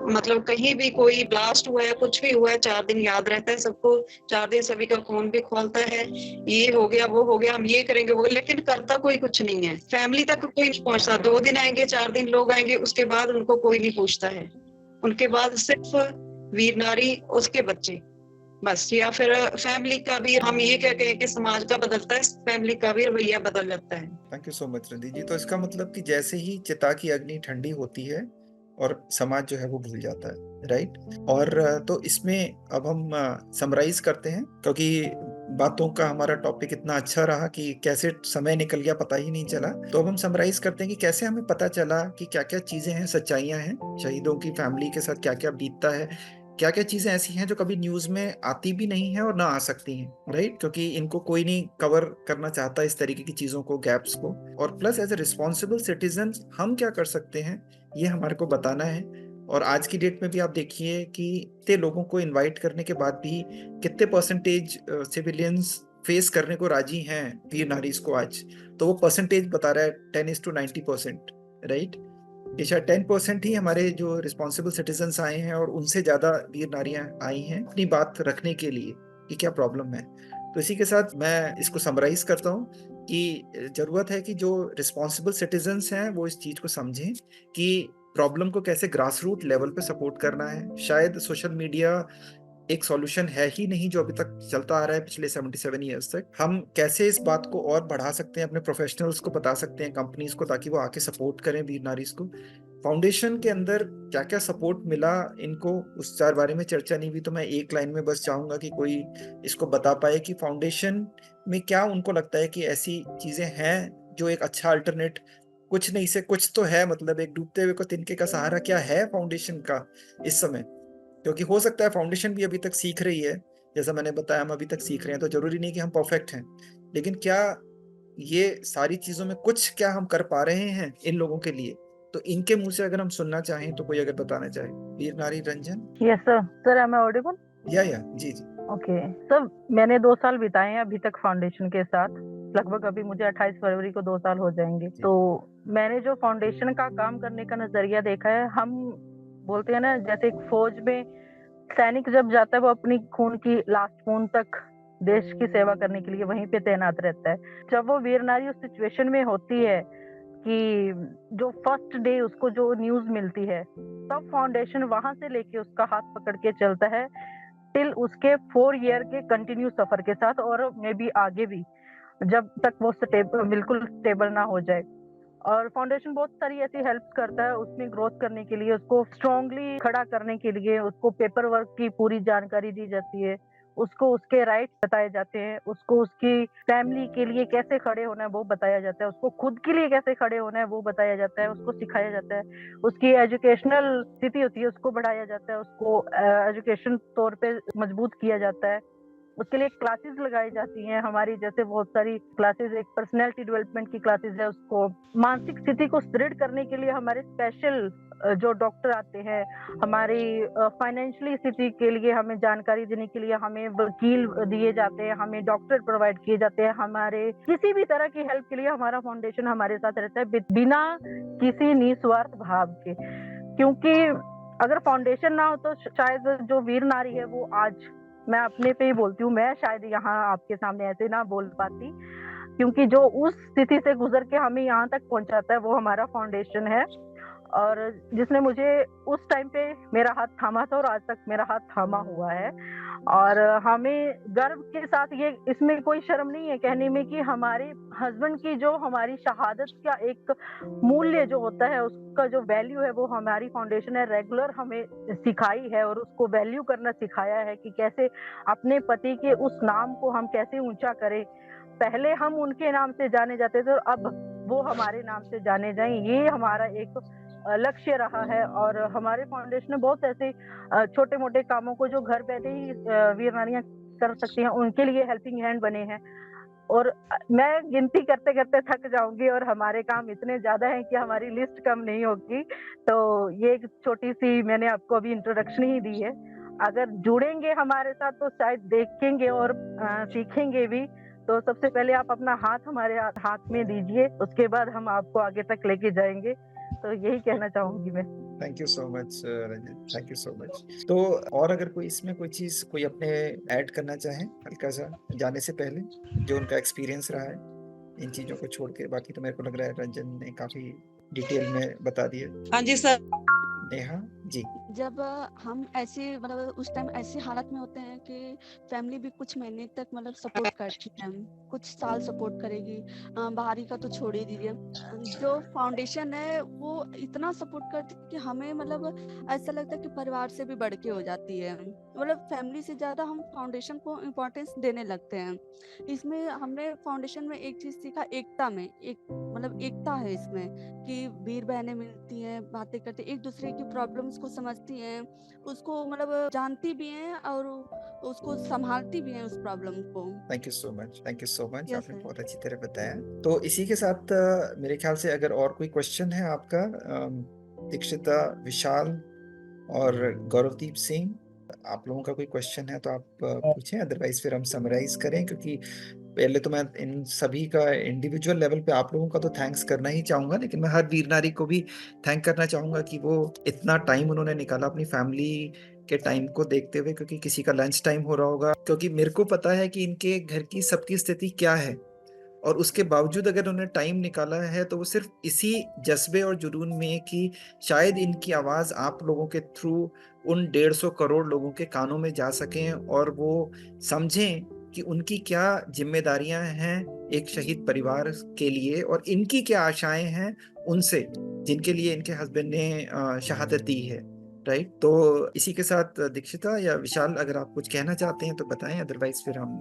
मतलब कहीं भी कोई ब्लास्ट हुआ है, कुछ भी हुआ है, 4 दिन याद रहता है सबको। 4 दिन सभी का खून भी खौलता है, ये हो गया वो हो गया, हम ये करेंगे वो, लेकिन करता कोई कुछ नहीं है। फैमिली तक कोई नहीं पहुंचता। 2 दिन आएंगे, 4 दिन लोग आएंगे, उसके बाद उनको कोई नहीं पूछता है। उनके बाद सिर्फ वीर नारी, उसके बच्चे बस। या फिर फैमिली का भी हम ये कह के कि समाज का बदलता है, फैमिली का भी रवैया बदल जाता है। Thank you so much Randeep ji. तो इसका मतलब कि जैसे ही चिता की अग्नि ठंडी होती है और समाज जो है वो भूल जाता है, राइट? और तो इसमें अब हम समराइज करते हैं, क्योंकि बातों का हमारा टॉपिक इतना अच्छा रहा कि कैसे समय निकल गया पता ही नहीं चला। तो अब हम समराइज करते हैं कि कैसे हमें पता चला कि क्या क्या चीजें हैं, सच्चाइयां हैं, शहीदों की फैमिली के साथ क्या क्या बीतता है, क्या क्या चीजें ऐसी हैं जो कभी न्यूज में आती भी नहीं है और ना आ सकती हैं, राइट? क्योंकि इनको कोई नहीं कवर करना चाहता इस तरीके की चीजों को, गैप्स को। और plus as a responsible citizen हम क्या कर सकते हैं ये हमारे को बताना है। और आज की डेट में भी आप देखिए कि कितने लोगों को इनवाइट करने के बाद भी कितने परसेंटेज सिविलियंस फेस करने को राजी हैं वीर नारीज को आज। तो वो परसेंटेज बता रहा है 10:90%, राइट? ये शायद 10% ही हमारे जो रिस्पॉन्सिबल सिटीजन्स आए हैं और उनसे ज्यादा वीर नारियां आई हैं अपनी बात रखने के लिए कि क्या प्रॉब्लम है। तो इसी के साथ मैं इसको समराइज करता हूँ कि जरूरत है कि जो रिस्पॉन्सिबल सिटीजन्स हैं वो इस चीज को समझें कि प्रॉब्लम को कैसे ग्रास रूट लेवल पे सपोर्ट करना है। शायद सोशल मीडिया एक सॉल्यूशन है ही नहीं जो अभी तक चलता आ रहा है पिछले 77 ईयर्स तक। हम कैसे इस बात को और बढ़ा सकते हैं, अपने प्रोफेशनल्स को बता सकते हैं, कंपनीज को, ताकि वो आके सपोर्ट करें वीर नारीज को। फाउंडेशन के अंदर क्या क्या सपोर्ट मिला इनको, उस चार बारे में चर्चा नहीं हुई। तो मैं एक लाइन में बस चाहूंगा कि कोई इसको बता पाए कि फाउंडेशन में क्या उनको लगता है कि ऐसी चीजें हैं जो एक अच्छा अल्टरनेट, कुछ नहीं से कुछ तो है, मतलब एक डूबते हुए को तिनके का सहारा क्या है फाउंडेशन का इस समय। क्योंकि हो सकता है फाउंडेशन भी अभी तक सीख रही है, जैसा मैंने बताया हम अभी तक सीख रहे हैं, तो जरूरी नहीं कि हम परफेक्ट हैं। लेकिन क्या ये सारी चीजों में कुछ क्या हम कर पा रहे हैं इन लोगों के लिए? तो इनके मुंह से अगर हम सुनना चाहें तो कोई अगर बताना चाहे, वीर नारी Ranjan. Yes sir. Sir am I audible? या जी जी। ओके सर, मैंने 2 साल बिताए हैं अभी तक फाउंडेशन के साथ। लगभग अभी मुझे 28 फरवरी को 2 साल हो जाएंगे। तो मैंने जो फाउंडेशन का काम करने का नजरिया देखा है, हम बोलते हैं ना जैसे एक फौज में सैनिक जब जाता है वो अपनी खून की लास्ट खून तक देश की सेवा करने के लिए वहीं पे तैनात रहता है। जब वो वीर नारी उस सिचुएशन में होती है कि जो फर्स्ट डे उसको जो न्यूज मिलती है, तब फाउंडेशन वहां से लेके उसका हाथ पकड़ के चलता है टिल उसके 4 ईयर के कंटिन्यू सफर के साथ, और मे बी आगे भी, जब तक वो बिल्कुल स्टेबल ना हो जाए। और फाउंडेशन बहुत सारी ऐसी हेल्प करता है उसमें ग्रोथ करने के लिए, उसको स्ट्रांगली खड़ा करने के लिए। उसको पेपर वर्क की पूरी जानकारी दी जाती है, उसको उसके राइट्स बताए जाते हैं, उसको उसकी फैमिली के लिए कैसे खड़े होना है वो बताया जाता है, उसको खुद के लिए कैसे खड़े होना है वो बताया जाता है, उसको सिखाया जाता है। उसकी एजुकेशनल स्थिति होती है उसको बढ़ाया जाता है, उसको एजुकेशन तौर पे मजबूत किया जाता है। उसके लिए क्लासेस लगाई जाती हैं हमारी, जैसे बहुत सारी क्लासेस, एक पर्सनैलिटी डेवलपमेंट की क्लासेस है। उसको मानसिक स्थिति को सुदृढ़ करने के लिए हमारे स्पेशल जो डॉक्टर आते हैं, हमारी फाइनेंशियली स्थिति के लिए हमें जानकारी देने के लिए हमें वकील दिए जाते हैं, हमें डॉक्टर प्रोवाइड किए जाते हैं। हमारे किसी भी तरह की हेल्प के लिए हमारा फाउंडेशन हमारे साथ रहता है बिना किसी निस्वार्थ भाव के। क्योंकि अगर फाउंडेशन ना हो तो शायद जो वीर नारी है वो आज, मैं अपने पे ही बोलती हूँ, मैं शायद यहाँ आपके सामने ऐसे ना बोल पाती, क्योंकि जो उस स्थिति से गुजर के हमें यहाँ तक पहुंचाता है वो हमारा फाउंडेशन है। और जिसने मुझे उस टाइम पे मेरा हाथ थामा था और आज तक मेरा हाथ थामा हुआ है। और हमें गर्व के साथ ये, इसमें कोई शर्म नहीं है कहने में कि हमारे हस्बैंड की जो हमारी शहादत का एक मूल्य जो होता है, उसका जो वैल्यू है, वो हमारी फाउंडेशन है रेगुलर हमें सिखाई है और उसको वैल्यू करना सिखाया है कि कैसे अपने पति के उस नाम को हम कैसे ऊंचा करें। पहले हम उनके नाम से जाने जाते थे और अब वो हमारे नाम से जाने जाएं, ये हमारा एक लक्ष्य रहा है। और हमारे फाउंडेशन में बहुत ऐसे छोटे मोटे कामों को जो घर बैठे ही वीर नारियां कर सकती हैं, उनके लिए हेल्पिंग हैंड बने हैं। और मैं गिनती करते करते थक जाऊंगी और हमारे काम इतने ज्यादा हैं कि हमारी लिस्ट कम नहीं होगी। तो ये एक छोटी सी मैंने आपको अभी इंट्रोडक्शन ही दी है। अगर जुड़ेंगे हमारे साथ तो शायद देखेंगे और सीखेंगे भी। तो सबसे पहले आप अपना हाथ हमारे हाथ में दीजिए, उसके बाद हम आपको आगे तक लेके जाएंगे। तो यही कहना चाहूंगी मैं। Thank you so much Ranjan, thank you so much. तो और अगर कोई इसमें कोई चीज कोई अपने ऐड करना चाहे हल्का सा जाने से पहले, जो उनका एक्सपीरियंस रहा है इन चीजों को छोड़ के, बाकी तो मेरे को लग रहा है रंजन ने काफी डिटेल में बता दिया। हाँ जी सर। नेहा जी। जब हम ऐसे मतलब उस टाइम ऐसे हालत में होते हैं कि फैमिली भी कुछ महीने तक मतलब सपोर्ट करती है, कुछ साल सपोर्ट करेगी, बाहरी का तो छोड़ ही दीजिए। जो फाउंडेशन है वो इतना सपोर्ट करती है कि हमें मतलब ऐसा लगता है कि परिवार से भी बढ़ के हो जाती है। मतलब फैमिली से ज्यादा हम फाउंडेशन को इम्पोर्टेंस देने लगते हैं। इसमें हमने फाउंडेशन में एक चीज सीखा, एकता में एक मतलब एकता है इसमें कि वीर बहनें मिलती हैं, बातें करती, एक दूसरे की प्रॉब्लम्स को समझती हैं, उसको मतलब जानती भी हैं और उसको संभालती भी हैं उस प्रॉब्लम को। Thank you so much, thank you so much. Yes, आपने sir. बहुत अच्छी तरह बताया। तो इसी के साथ मेरे ख्याल से अगर और कोई क्वेश्चन है आपका, दीक्षिता, विशाल और गौरवदीप सिंह, आप लोगों का कोई क्वेश्चन है तो आप पूछें, अदरवाइज फिर हम समराइज करें। क्योंकि पहले तो मैं इन सभी का इंडिविजुअल लेवल पे आप लोगों का तो थैंक्स करना ही चाहूंगा, लेकिन मैं हर वीर नारी को भी थैंक करना चाहूंगा कि वो इतना टाइम उन्होंने निकाला अपनी फैमिली के टाइम को देखते हुए, क्योंकि किसी का लंच टाइम हो रहा होगा, क्योंकि मेरे को पता है कि इनके घर की सबकी स्थिति क्या है, और उसके बावजूद अगर उन्होंने टाइम निकाला है तो वो सिर्फ इसी जज्बे और जुनून में कि शायद इनकी आवाज़ आप लोगों के थ्रू उन 150 करोड़ लोगों के कानों में जा सकें और वो समझें कि उनकी क्या जिम्मेदारियां हैं एक शहीद परिवार के लिए, और इनकी क्या आशाएं हैं उनसे जिनके लिए इनके हस्बैंड ने शहादत दी है। राइट। तो इसी के साथ दीक्षिता या विशाल अगर आप कुछ कहना चाहते हैं तो बताएं, अदरवाइज फिर हम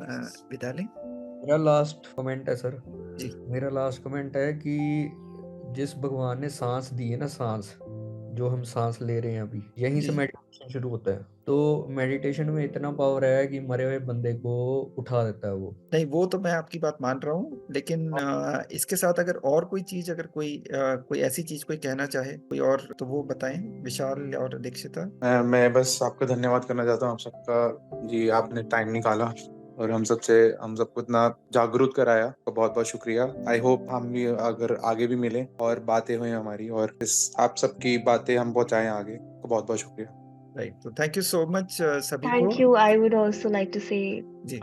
विदा लें। मेरा लास्ट कमेंट है सर जी। मेरा लास्ट कमेंट है कि जिस भगवान ने सांस दी है ना, सांस जो हम सांस ले रहे हैं अभी, यहीं से मेडिटेशन शुरू होता है। तो मेडिटेशन में इतना पावर है कि मरे हुए बंदे को उठा देता है वो। नहीं, वो तो मैं आपकी बात मान रहा हूँ, लेकिन इसके साथ अगर और कोई चीज, अगर कोई ऐसी चीज कोई कहना चाहे कोई और, तो वो बताएं, विशाल और दीक्षिता। मैं बस आपका धन्यवाद करना चाहता हूँ, आप सबका जी, आपने टाइम निकाला और हम सबको इतना जागरूक कराया, तो बहुत बहुत शुक्रिया। आई होप हम भी अगर आगे भी मिलें और बातें हुई हमारी, और आप सबकी बातें हम पहुंचाएं आगे, तो बहुत बहुत शुक्रिया। राइट, तो थैंक यू सो मच सभी को। Thank you. I would also like to say जी,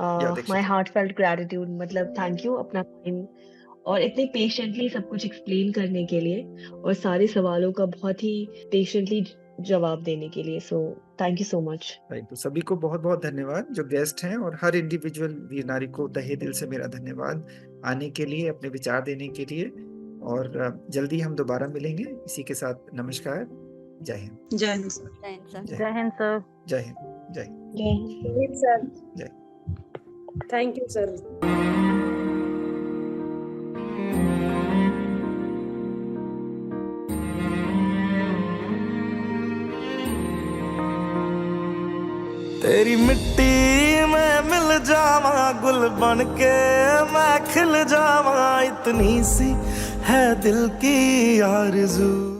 माय हार्टफेल्ट ग्रैटिट्यूड, मतलब थैंक यू अपना टाइम और इतने पेशेंटली सब कुछ एक्सप्लेन करने के लिए और सारे सवालों का बहुत ही पेशेंटली जवाब देने के लिए। So thank you so much. Right, तो सभी को बहुत बहुत धन्यवाद जो गेस्ट हैं, और हर इंडिविजुअल वीर नारी को तहे दिल से मेरा धन्यवाद आने के लिए, अपने विचार देने के लिए, और जल्दी हम दोबारा मिलेंगे। इसी के साथ नमस्कार, जय हिंद। जय हिंद। जय हिंद सर। जय हिंद सर। जय हिंद। जय हिंद। जय हिंद सर। जय। Thank you sir. तेरी मिट्टी में मिल जावा, गुल बन के मैं खिल जावा, इतनी सी है दिल की आरज़ू।